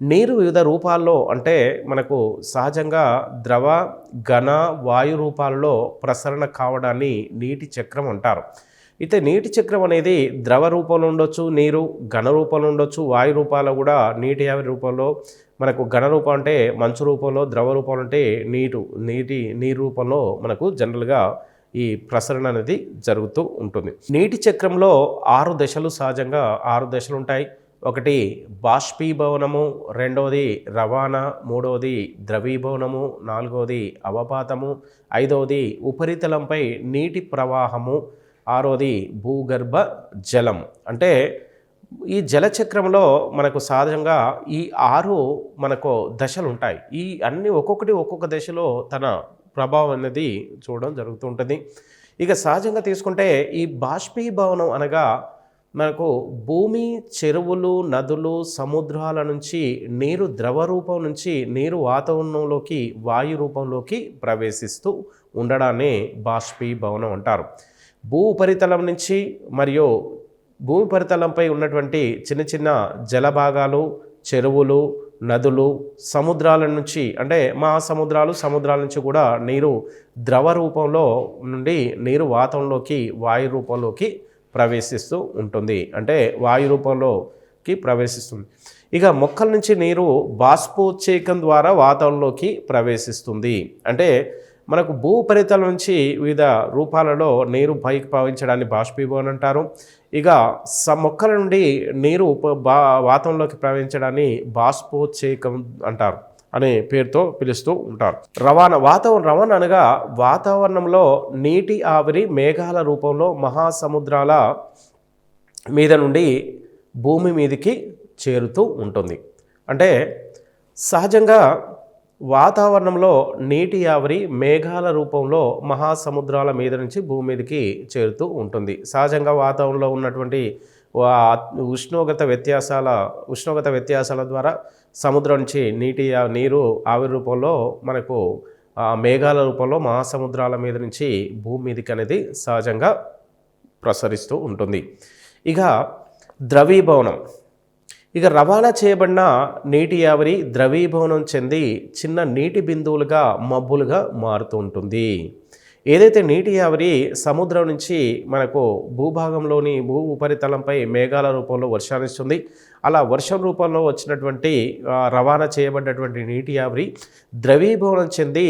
నీరు వివిధ రూపాల్లో, అంటే మనకు సహజంగా ద్రవ, ఘన, వాయు రూపాల్లో ప్రసరణ కావడాన్ని నీటి చక్రం అంటారు. అయితే నీటి చక్రం అనేది ద్రవ రూపంలో ఉండొచ్చు, నీరు ఘన రూపంలో ఉండొచ్చు, వాయు రూపాల్లో కూడా నీటి ఆవిరి రూపంలో, మనకు ఘన రూపం అంటే మంచు రూపంలో, ద్రవ రూపంలో అంటే నీరు రూపంలో మనకు జనరల్గా ఈ ప్రసరణ అనేది జరుగుతూ ఉంటుంది. నీటి చక్రంలో 6 దశలు, సహజంగా 6 దశలు ఉంటాయి. ఒకటి బాష్పీభవనము, రెండవది రవాణా, మూడవది ద్రవీభవనము, నాలుగవది అవపాతము, ఐదవది ఉపరితలంపై నీటి ప్రవాహము, ఆరోది భూగర్భ జలం. అంటే ఈ జలచక్రంలో మనకు సహజంగా ఈ 6 మనకు దశలు ఉంటాయి. ఈ అన్ని ఒక్కొక్క దశలో తన ప్రభావం అనేది చూడడం జరుగుతూ ఉంటుంది. ఇక సహజంగా తీసుకుంటే ఈ బాష్పీభవనం అనగా మనకు భూమి, చెరువులు, నదులు, సముద్రాల నుంచి నీరు ద్రవ రూపం నుంచి నీరు వాతావరణంలోకి వాయు రూపంలోకి ప్రవేశిస్తూ ఉండడాన్ని బాష్పీభవనం అంటారు. భూ ఉపరితలం నుంచి మరియు భూమి ఉపరితలంపై ఉన్నటువంటి చిన్న చిన్న జలభాగాలు, చెరువులు, నదులు, సముద్రాల నుంచి, అంటే మహాసముద్రాలు, సముద్రాల నుంచి కూడా నీరు ద్రవ రూపంలో నుండి నీరు వాతావరణంలోకి వాయు రూపంలోకి ప్రవేశిస్తూ ఉంటుంది, అంటే వాయు రూపంలోకి ప్రవేశిస్తుంది. ఇక మొక్కల నుంచి నీరు బాష్పోత్సేకం ద్వారా వాతావరణంలోకి ప్రవేశిస్తుంది. అంటే మనకు భూ ఉపరితలం నుంచి వివిధ రూపాలలో నీరు పైకి ప్రవహించడాన్ని బాష్పీభవనం అంటారు. ఇక మొక్కల నుండి నీరు వాతావరణంలోకి ప్రవహించడాన్ని బాష్పోత్సేకం అంటారు అనే పేరుతో పిలుస్తూ ఉంటారు. రవాణా అనగా వాతావరణంలో నీటి ఆవిరి మేఘాల రూపంలో మహాసముద్రాల మీద నుండి భూమి మీదకి చేరుతూ ఉంటుంది. అంటే సహజంగా వాతావరణంలో నీటి ఆవిరి మేఘాల రూపంలో మహాసముద్రాల మీద నుంచి భూమి మీదకి చేరుతూ ఉంటుంది. సహజంగా వాతావరణంలో ఉన్నటువంటి ఉష్ణోగ్రత వ్యత్యాసాల ద్వారా సముద్రం నుంచి నీరు ఆవిరి రూపంలో మనకు మేఘాల రూపంలో మహాసముద్రాల మీద నుంచి భూమి మీదకి అనేది సహజంగా ప్రసరిస్తూ ఉంటుంది. ఇక ద్రవీభవనం, ఇక రవాణా చేయబడిన నీటి ఆవిరి ద్రవీభవనం చెంది చిన్న నీటి బిందువులుగా మబ్బులుగా మారుతూ ఉంటుంది. ఏదైతే నీటి ఆవిరి సముద్రం నుంచి మనకు భూభాగంలోని భూ ఉపరితలంపై మేఘాల రూపంలో వర్షాన్నిస్తుంది. అలా వర్షం రూపంలో వచ్చినటువంటి రవాణా చేయబడ్డటువంటి నీటి ఆవిరి ద్రవీభవనం చెంది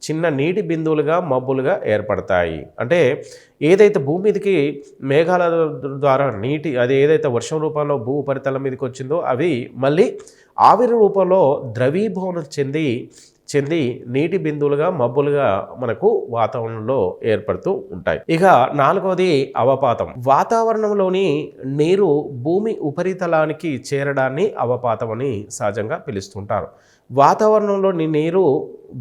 చిన్న నీటి బిందువులుగా మబ్బులుగా ఏర్పడతాయి. అంటే ఏదైతే భూమి మీదకి మేఘాల ద్వారా నీటి అది ఏదైతే వర్షం రూపంలో భూ ఉపరితలం మీదకి వచ్చిందో అవి మళ్ళీ ఆవిరి రూపంలో ద్రవీభవనం చెంది నీటి బిందువులుగా మబ్బులుగా మనకు వాతావరణంలో ఏర్పడుతూ ఉంటాయి. ఇక 4వది అవపాతం. వాతావరణంలోని నీరు భూమి ఉపరితలానికి చేరడాన్ని అవపాతం అని సహజంగా పిలుస్తుంటారు. వాతావరణంలోని నీరు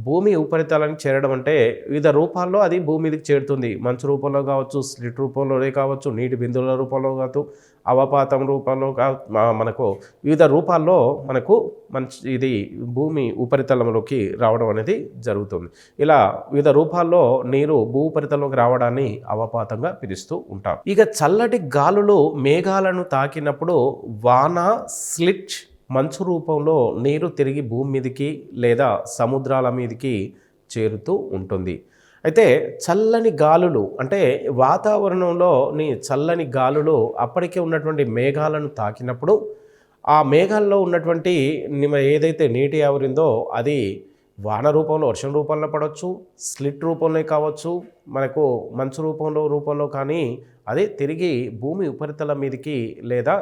భూమి ఉపరితలానికి చేరడం అంటే వివిధ రూపాల్లో అది భూమి మీదకి చేరుతుంది. మంచు రూపంలో కావచ్చు, స్లిట్ రూపంలోనే కావచ్చు, నీటి బిందువుల రూపంలో కావచ్చు, అవపాతం రూపంలో మనకు వివిధ రూపాల్లో మనకు ఇది భూమి ఉపరితలంలోకి రావడం అనేది జరుగుతుంది. ఇలా వివిధ రూపాల్లో నీరు భూ ఉపరితలంలోకి రావడాన్ని అవపాతంగా పిలుస్తూ ఉంటాం. ఇక చల్లటి గాలులు మేఘాలను తాకినప్పుడు వాన, స్లిట్, మంచు రూపంలో నీరు తిరిగి భూమి మీదకి లేదా సముద్రాల మీదకి చేరుతూ ఉంటుంది. అయితే చల్లని గాలులు అంటే వాతావరణంలోని చల్లని గాలులు అప్పటికే ఉన్నటువంటి మేఘాలను తాకినప్పుడు ఆ మేఘాల్లో ఉన్నటువంటి ఏదైతే నీటి ఆవిరిందో అది వాన రూపంలో, వర్షం రూపంలో పడవచ్చు, స్లిట్ రూపంలో కావచ్చు, మనకు మంచు రూపంలో కానీ అది తిరిగి భూమి ఉపరితలం మీదకి లేదా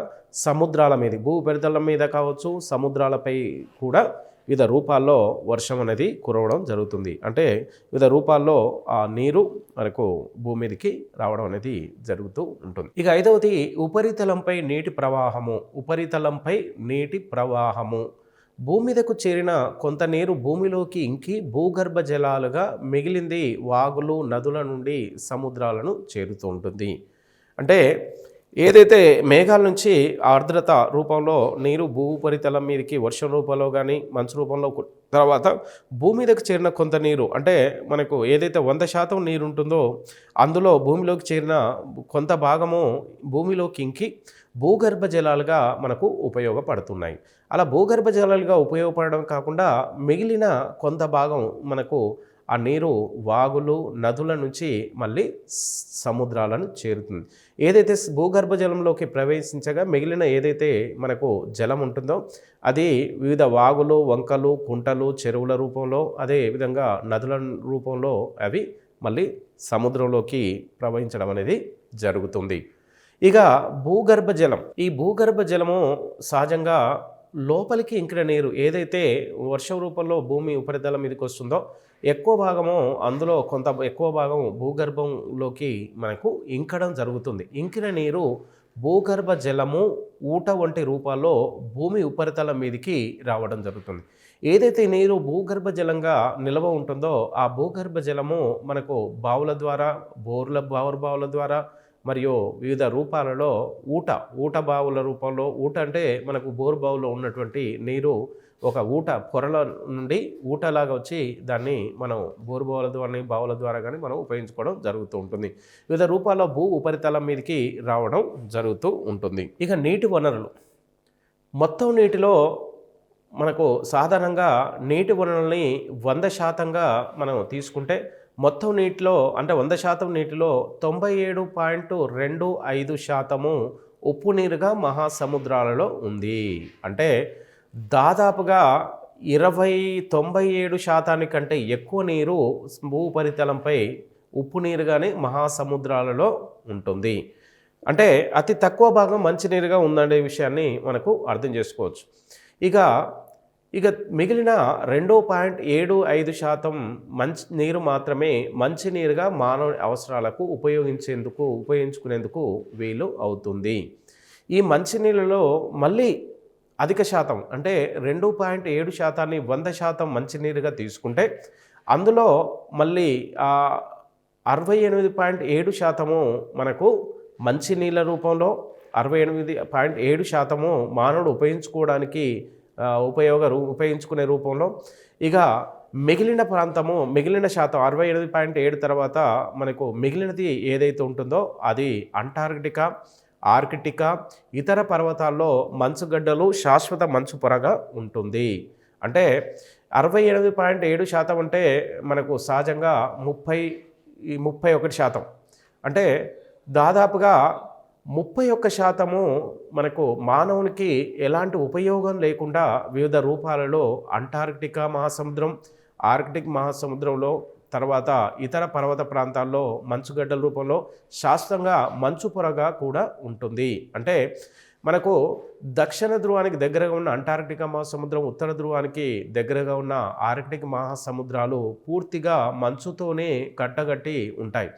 సముద్రాల మీద, భూ ఉపరితలం మీద కావచ్చు, సముద్రాలపై కూడా వివిధ రూపాల్లో వర్షం అనేది కురవడం జరుగుతుంది. అంటే వివిధ రూపాల్లో ఆ నీరు మనకు భూమి మీదకి రావడం అనేది జరుగుతూ ఉంటుంది. ఇక 5వది ఉపరితలంపై నీటి ప్రవాహము. ఉపరితలంపై నీటి ప్రవాహము భూమి మీదకు చేరిన కొంత నీరు భూమిలోకి ఇంకి భూగర్భ జలాలుగా మిగిలింది వాగులు, నదుల నుండి సముద్రాలను చేరుతూ ఉంటుంది. అంటే ఏదైతే మేఘాల నుంచి ఆర్ద్రత రూపంలో నీరు భూ ఉపరితలం మీదకి వర్షం రూపంలో కానీ మంచు రూపంలో తర్వాత భూమి మీదకి చేరిన కొంత నీరు అంటే మనకు ఏదైతే 100% నీరు ఉంటుందో అందులో భూమిలోకి చేరిన కొంత భాగము భూమిలోకి ఇంకి భూగర్భ జలాలుగా మనకు ఉపయోగపడుతున్నాయి. అలా భూగర్భ జలాలుగా ఉపయోగపడడం కాకుండా మిగిలిన కొంత భాగం మనకు ఆ నీరు వాగులు, నదుల నుంచి మళ్ళీ సముద్రాలను చేరుతుంది. ఏదైతే భూగర్భ జలంలోకి ప్రవేశించగా మిగిలిన ఏదైతే మనకు జలం ఉంటుందో అది వివిధ వాగులు, వంకలు, కుంటలు, చెరువుల రూపంలో, అదే విధంగా నదుల రూపంలో అవి మళ్ళీ సముద్రంలోకి ప్రవహించడం అనేది జరుగుతుంది. ఇక భూగర్భ జలం. ఈ భూగర్భ జలము సహజంగా లోపలికి ఇంకిన నీరు ఏదైతే వర్షం రూపంలో భూమి ఉపరితలం మీదకి వస్తుందో ఎక్కువ భాగము అందులో కొంత ఎక్కువ భాగం భూగర్భంలోకి మనకు ఇంకడం జరుగుతుంది. ఇంకిన నీరు భూగర్భ జలము, ఊట వంటి రూపాల్లో భూమి ఉపరితలం మీదకి రావడం జరుగుతుంది. ఏదైతే నీరు భూగర్భ జలంగా నిల్వ ఉంటుందో ఆ భూగర్భ జలము మనకు బావుల ద్వారా, బోరు బావుల ద్వారా మరియు వివిధ రూపాలలో ఊట బావుల రూపంలో, ఊట అంటే మనకు బోరు బావులో ఉన్నటువంటి నీరు ఒక ఊట పొరల నుండి ఊటలాగా వచ్చి దాన్ని మనం బోరు బావుల ద్వారా కానీ మనం ఉపయోగించుకోవడం జరుగుతూ ఉంటుంది. వివిధ రూపాల్లో భూ ఉపరితలం మీదకి రావడం జరుగుతూ ఉంటుంది. ఇక నీటి వనరులు. మొత్తం నీటిలో మనకు సాధారణంగా నీటి వనరుల్ని 100%గా మనం తీసుకుంటే మొత్తం నీటిలో అంటే 100% నీటిలో 97.25% ఉప్పు నీరుగా మహాసముద్రాలలో ఉంది. అంటే దాదాపుగా 97% కంటే ఎక్కువ నీరు భూ ఉపరితలంపై ఉప్పు నీరుగానే మహాసముద్రాలలో ఉంటుంది. అంటే అతి తక్కువ భాగం మంచినీరుగా ఉందనే విషయాన్ని మనకు అర్థం చేసుకోవచ్చు. ఇక మిగిలిన 2.75% నీరు మాత్రమే మంచినీరుగా మానవ అవసరాలకు ఉపయోగించుకునేందుకు వీలు అవుతుంది. ఈ మంచినీళ్ళలో మళ్ళీ అధిక శాతం అంటే 2.7%ని 100% మంచినీరుగా తీసుకుంటే అందులో మళ్ళీ 68.7% మనకు మంచినీళ్ళ రూపంలో, 68.7% మానవుడు ఉపయోగించుకునే రూపంలో, ఇక మిగిలిన ప్రాంతము మిగిలిన శాతం 68.7 తర్వాత మనకు మిగిలినది ఏదైతే ఉంటుందో అది అంటార్కిటికా, ఆర్కిటికా, ఇతర పర్వతాల్లో మంచుగడ్డలు, శాశ్వత మంచు పొరగా ఉంటుంది. అంటే 68.7% అంటే మనకు సహజంగా ఈ 31%. అంటే దాదాపుగా 31% మనకు మానవునికి ఎలాంటి ఉపయోగం లేకుండా వివిధ రూపాలలో అంటార్కిటికా మహాసముద్రం, ఆర్కిటిక్ మహాసముద్రంలో, తర్వాత ఇతర పర్వత ప్రాంతాల్లో మంచుగడ్డల రూపంలో శాశ్వతంగా మంచు పొరగా కూడా ఉంటుంది. అంటే మనకు దక్షిణ ధ్రువానికి దగ్గరగా ఉన్న అంటార్కిటికా మహాసముద్రం, ఉత్తర ధ్రువానికి దగ్గరగా ఉన్న ఆర్కిటిక్ మహాసముద్రాలు పూర్తిగా మంచుతోనే కట్టగట్టి ఉంటాయి.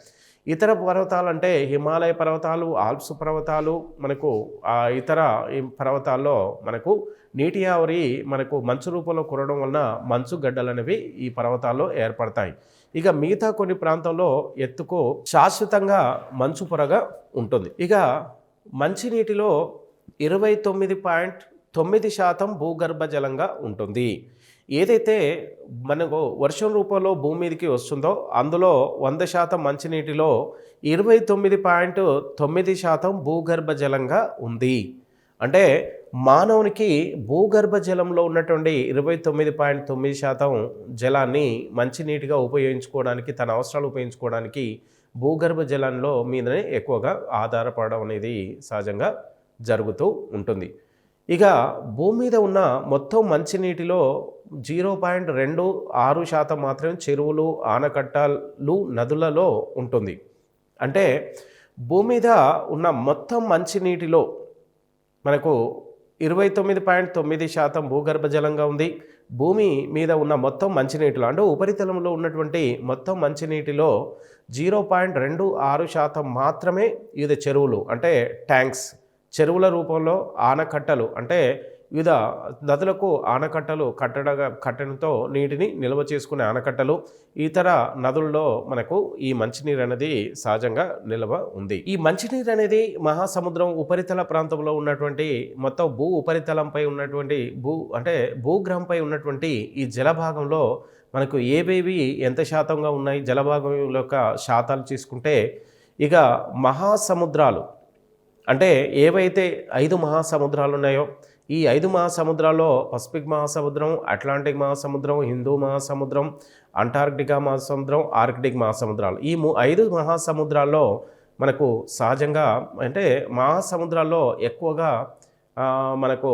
ఇతర పర్వతాలు అంటే హిమాలయ పర్వతాలు, ఆల్ప్స్ పర్వతాలు, మనకు ఇతర పర్వతాల్లో మనకు నీటి ఆవిరి మనకు మంచు రూపంలో కురవడం వలన మంచు గడ్డలు అనేవి ఈ పర్వతాల్లో ఏర్పడతాయి. ఇక మిగతా కొన్ని ప్రాంతంలో ఎత్తుకు శాశ్వతంగా మంచు పొరగా ఉంటుంది. ఇక మంచినీటిలో 29.9% భూగర్భ జలంగా ఉంటుంది. ఏదైతే మనకు వర్షం రూపంలో భూమి మీదకి వస్తుందో అందులో 100% మంచినీటిలో 29.9% భూగర్భ జలంగా ఉంది. అంటే మానవునికి భూగర్భ జలంలో ఉన్నటువంటి 29.9% జలాన్ని మంచినీటిగా ఉపయోగించుకోవడానికి, తన అవసరాలు ఉపయోగించుకోవడానికి భూగర్భ జలంలో మీదనే ఎక్కువగా ఆధారపడడం అనేది సహజంగా జరుగుతూ ఉంటుంది. ఇక భూమి మీద ఉన్న మొత్తం మంచినీటిలో 0.26% మాత్రమే చెరువులు, ఆనకట్టలు, నదులలో ఉంటుంది. అంటే భూమి మీద ఉన్న మొత్తం మంచినీటిలో మనకు 29.9% భూగర్భ జలంగా ఉంది. భూమి మీద ఉన్న మొత్తం మంచినీటిలో అంటే ఉపరితలంలో ఉన్నటువంటి మొత్తం మంచినీటిలో 0.26% మాత్రమే వివిధ చెరువులు అంటే ట్యాంక్స్, చెరువుల రూపంలో ఆనకట్టలు అంటే వివిధ నదులకు ఆనకట్టలు కట్టడంతో నీటిని నిల్వ చేసుకునే ఆనకట్టలు, ఇతర నదుల్లో మనకు ఈ మంచినీరు అనేది సహజంగా నిల్వ ఉంది. ఈ మంచినీరు అనేది మహాసముద్రం ఉపరితల ప్రాంతంలో ఉన్నటువంటి మొత్తం ఉపరితలంపై ఉన్నటువంటి భూగ్రహంపై ఉన్నటువంటి ఈ జలభాగంలో మనకు ఏవేవి ఎంత శాతంగా ఉన్నాయి, జలభాగం యొక్క శాతాలు తీసుకుంటే ఇక మహాసముద్రాలు అంటే ఏవైతే 5 మహాసముద్రాలు ఉన్నాయో ఈ 5 మహాసముద్రాల్లో పసిఫిక్ మహాసముద్రం, అట్లాంటిక్ మహాసముద్రం, హిందూ మహాసముద్రం, అంటార్కిటికా మహాసముద్రం, ఆర్కిటిక్ మహాసముద్రాలు, ఈ 5 మహాసముద్రాల్లో మనకు సహజంగా అంటే మహాసముద్రాల్లో ఎక్కువగా మనకు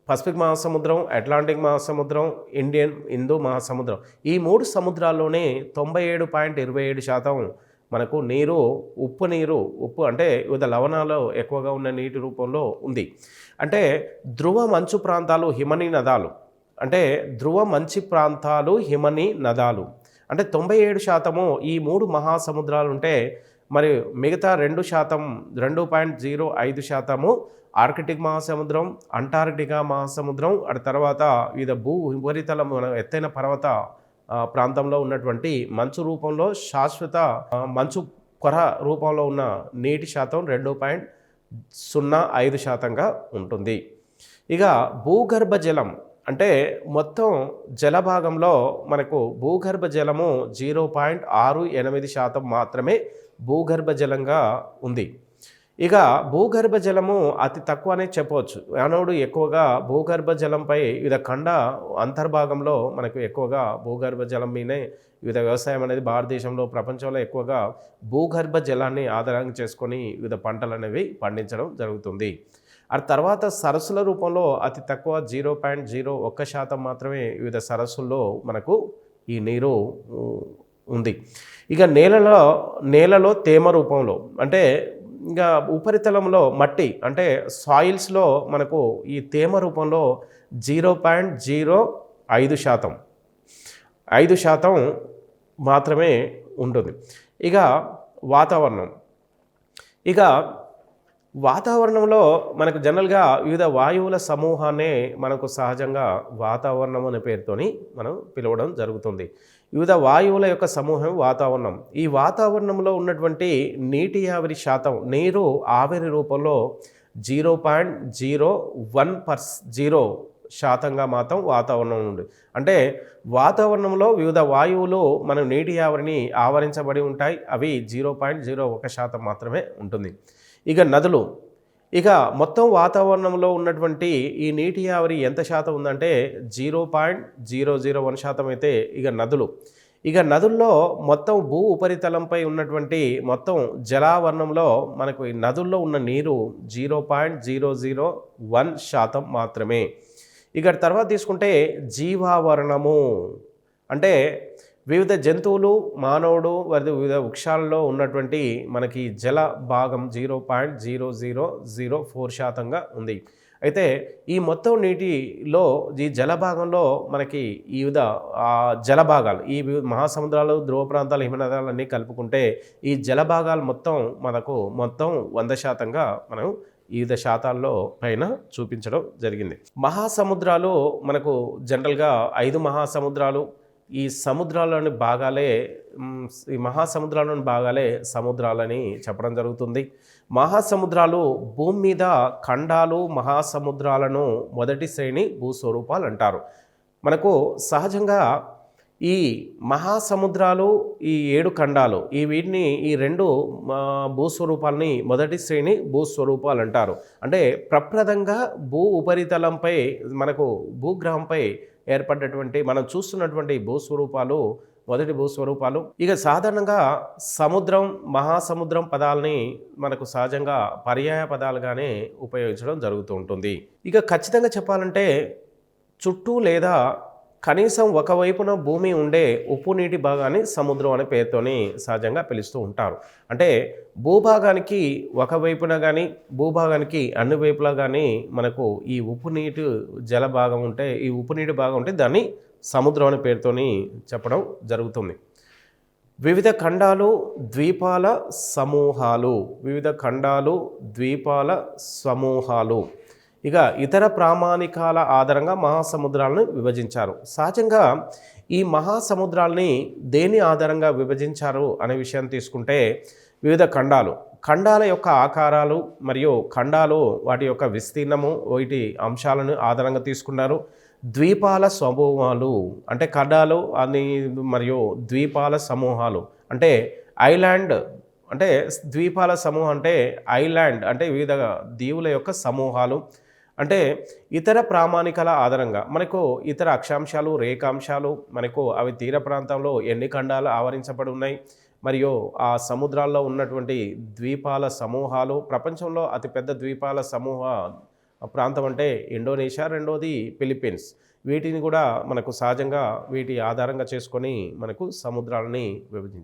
పసిఫిక్ మహాసముద్రం, అట్లాంటిక్ మహాసముద్రం, హిందూ మహాసముద్రం, ఈ 3 సముద్రాల్లోనే 97.27% మనకు నీరు ఉప్పు అంటే వివిధ లవణాలు ఎక్కువగా ఉన్న నీటి రూపంలో ఉంది. అంటే ధ్రువ మంచు ప్రాంతాలు, హిమనీ నదాలు అంటే ధ్రువ మంచు ప్రాంతాలు, హిమనీ నదాలు అంటే 97% ఈ 3 మహాసముద్రాలు ఉంటే మరి మిగతా 2.05% ఆర్కిటిక్ మహాసముద్రం, అంటార్కిటికా మహాసముద్రం, ఆ తర్వాత వివిధ ఉపరితలం ఎత్తైన పర్వత ప్రాంతంలో ఉన్నటువంటి మంచు రూపంలో శాశ్వత మంచు పొర రూపంలో ఉన్న నీటి శాతం 2.05%గా ఉంటుంది. ఇక భూగర్భ జలం అంటే మొత్తం జలభాగంలో మనకు భూగర్భ జలము 0.68% మాత్రమే భూగర్భ జలంగా ఉంది. ఇక భూగర్భ జలము అతి తక్కువనే చెప్పవచ్చు. మానవుడు ఎక్కువగా భూగర్భ జలంపై వివిధ ఖండ అంతర్భాగంలో మనకు ఎక్కువగా భూగర్భ జలం మీదే వివిధ వ్యవసాయం అనేది భారతదేశంలో, ప్రపంచంలో ఎక్కువగా భూగర్భ జలాన్ని ఆధారంగా చేసుకొని వివిధ పంటలు అనేవి పండించడం జరుగుతుంది. ఆ తర్వాత సరస్సుల రూపంలో అతి తక్కువ 0.01% మాత్రమే వివిధ సరస్సుల్లో మనకు ఈ నీరు ఉంది. ఇక నేలలో తేమ రూపంలో అంటే ఇంకా ఉపరితలంలో మట్టి అంటే సాయిల్స్లో మనకు ఈ తేమ రూపంలో 0.05% మాత్రమే ఉంటుంది. ఇక వాతావరణంలో మనకు జనరల్గా వివిధ వాయువుల సమూహాన్నే మనకు సహజంగా వాతావరణం అనే పేరుతోని మనం పిలవడం జరుగుతుంది. వివిధ వాయువుల యొక్క సమూహం వాతావరణం. ఈ వాతావరణంలో ఉన్నటువంటి నీటి ఆవిరి శాతం, నీరు ఆవిరి రూపంలో 0.01% మాత్రం వాతావరణం ఉంది. అంటే వాతావరణంలో వివిధ వాయువులు మన నీటి ఆవిరిని ఆవరించబడి ఉంటాయి. అవి 0.01% మాత్రమే ఉంటుంది. ఇక నదులు, ఇక మొత్తం వాతావరణంలో ఉన్నటువంటి ఈ నీటి ఆవిరి ఎంత శాతం ఉందంటే 0.001% అయితే ఇక నదులు, ఇక నదుల్లో మొత్తం భూ ఉపరితలంపై ఉన్నటువంటి మొత్తం జలావరణంలో మనకు ఈ నదుల్లో ఉన్న నీరు 0.001% మాత్రమే. ఇక తర్వాత తీసుకుంటే జీవావరణము అంటే వివిధ జంతువులు, మానవుడు మరియు వివిధ వృక్షాలలో ఉన్నటువంటి మనకి జల భాగం 0.0004%గా ఉంది. అయితే ఈ మొత్తం నీటిలో ఈ జల భాగంలో మనకి ఈ వివిధ జల భాగాలు ఈ మహాసముద్రాలు, ధ్రువ ప్రాంతాలు, హిమనదాలన్నీ కలుపుకుంటే ఈ జల భాగాలు మొత్తం 100%గా మనం వివిధ శాతాల్లో పైన చూపించడం జరిగింది. మహాసముద్రాలు మనకు జనరల్గా 5 మహాసముద్రాలు, ఈ సముద్రాల్లోని భాగాలే ఈ మహాసముద్రాల్లోని భాగాలే సముద్రాలని చెప్పడం జరుగుతుంది. మహాసముద్రాలు భూమి మీద ఖండాలు, మహాసముద్రాలను మొదటి శ్రేణి భూస్వరూపాలు అంటారు. మనకు సహజంగా ఈ మహాసముద్రాలు, ఈ 7 ఖండాలు వీటిని ఈ 2 భూస్వరూపాలని మొదటి శ్రేణి భూస్వరూపాలు అంటారు. అంటే ప్రప్రదంగా భూ ఉపరితలంపై మనకు భూగ్రహంపై ఏర్పడ్డటువంటి మనం చూస్తున్నటువంటి భూస్వరూపాలు మొదటి భూస్వరూపాలు. ఇక సాధారణంగా సముద్రం, మహాసముద్రం పదాలని మనకు సహజంగా పర్యాయ పదాలుగానే ఉపయోగించడం జరుగుతూ ఉంటుంది. ఇక ఖచ్చితంగా చెప్పాలంటే చుట్టూ లేదా కనీసం ఒకవైపున భూమి ఉండే ఉప్పు నీటి భాగాన్ని సముద్రం అనే పేరుతోని సహజంగా పిలుస్తూ ఉంటారు. అంటే భూభాగానికి ఒకవైపున కానీ భూభాగానికి అన్ని వైపులా కానీ మనకు ఈ ఉప్పు నీటి జల భాగం ఉంటే, ఈ ఉప్పు నీటి భాగం ఉంటే దాన్ని సముద్రం అనే పేరుతోని చెప్పడం జరుగుతుంది. వివిధ ఖండాలు, ద్వీపాల సమూహాలు, వివిధ ఖండాలు, ద్వీపాల సమూహాలు. ఇక ఇతర ప్రామాణికాల ఆధారంగా మహాసముద్రాలను విభజించారు. సహజంగా ఈ మహాసముద్రాలని దేని ఆధారంగా విభజించారు అనే విషయాన్ని తీసుకుంటే వివిధ ఖండాల యొక్క ఆకారాలు మరియు ఖండాలు వాటి యొక్క విస్తీర్ణము, వీటి అంశాలను ఆధారంగా తీసుకున్నారు. ద్వీపాల సమూహాలు అంటే ఖండాలు అని మరియు ద్వీపాల సమూహాలు అంటే ఐలాండ్ అంటే ద్వీపాల సమూహం అంటే ఐలాండ్ అంటే వివిధ దీవుల యొక్క సమూహాలు. అంటే ఇతర ప్రామాణికాల ఆధారంగా మనకు ఇతర అక్షాంశాలు, రేఖాంశాలు మనకు అవి తీర ప్రాంతంలో ఎన్ని ఖండాలు ఆవరించబడి ఉన్నాయి మరియు ఆ సముద్రాల్లో ఉన్నటువంటి ద్వీపాల సమూహాలు. ప్రపంచంలో అతిపెద్ద ద్వీపాల సమూహ ప్రాంతం అంటే ఇండోనేషియా, రెండోది ఫిలిప్పీన్స్. వీటిని కూడా మనకు సహజంగా వీటి ఆధారంగా చేసుకొని మనకు సముద్రాలని విభజించారు.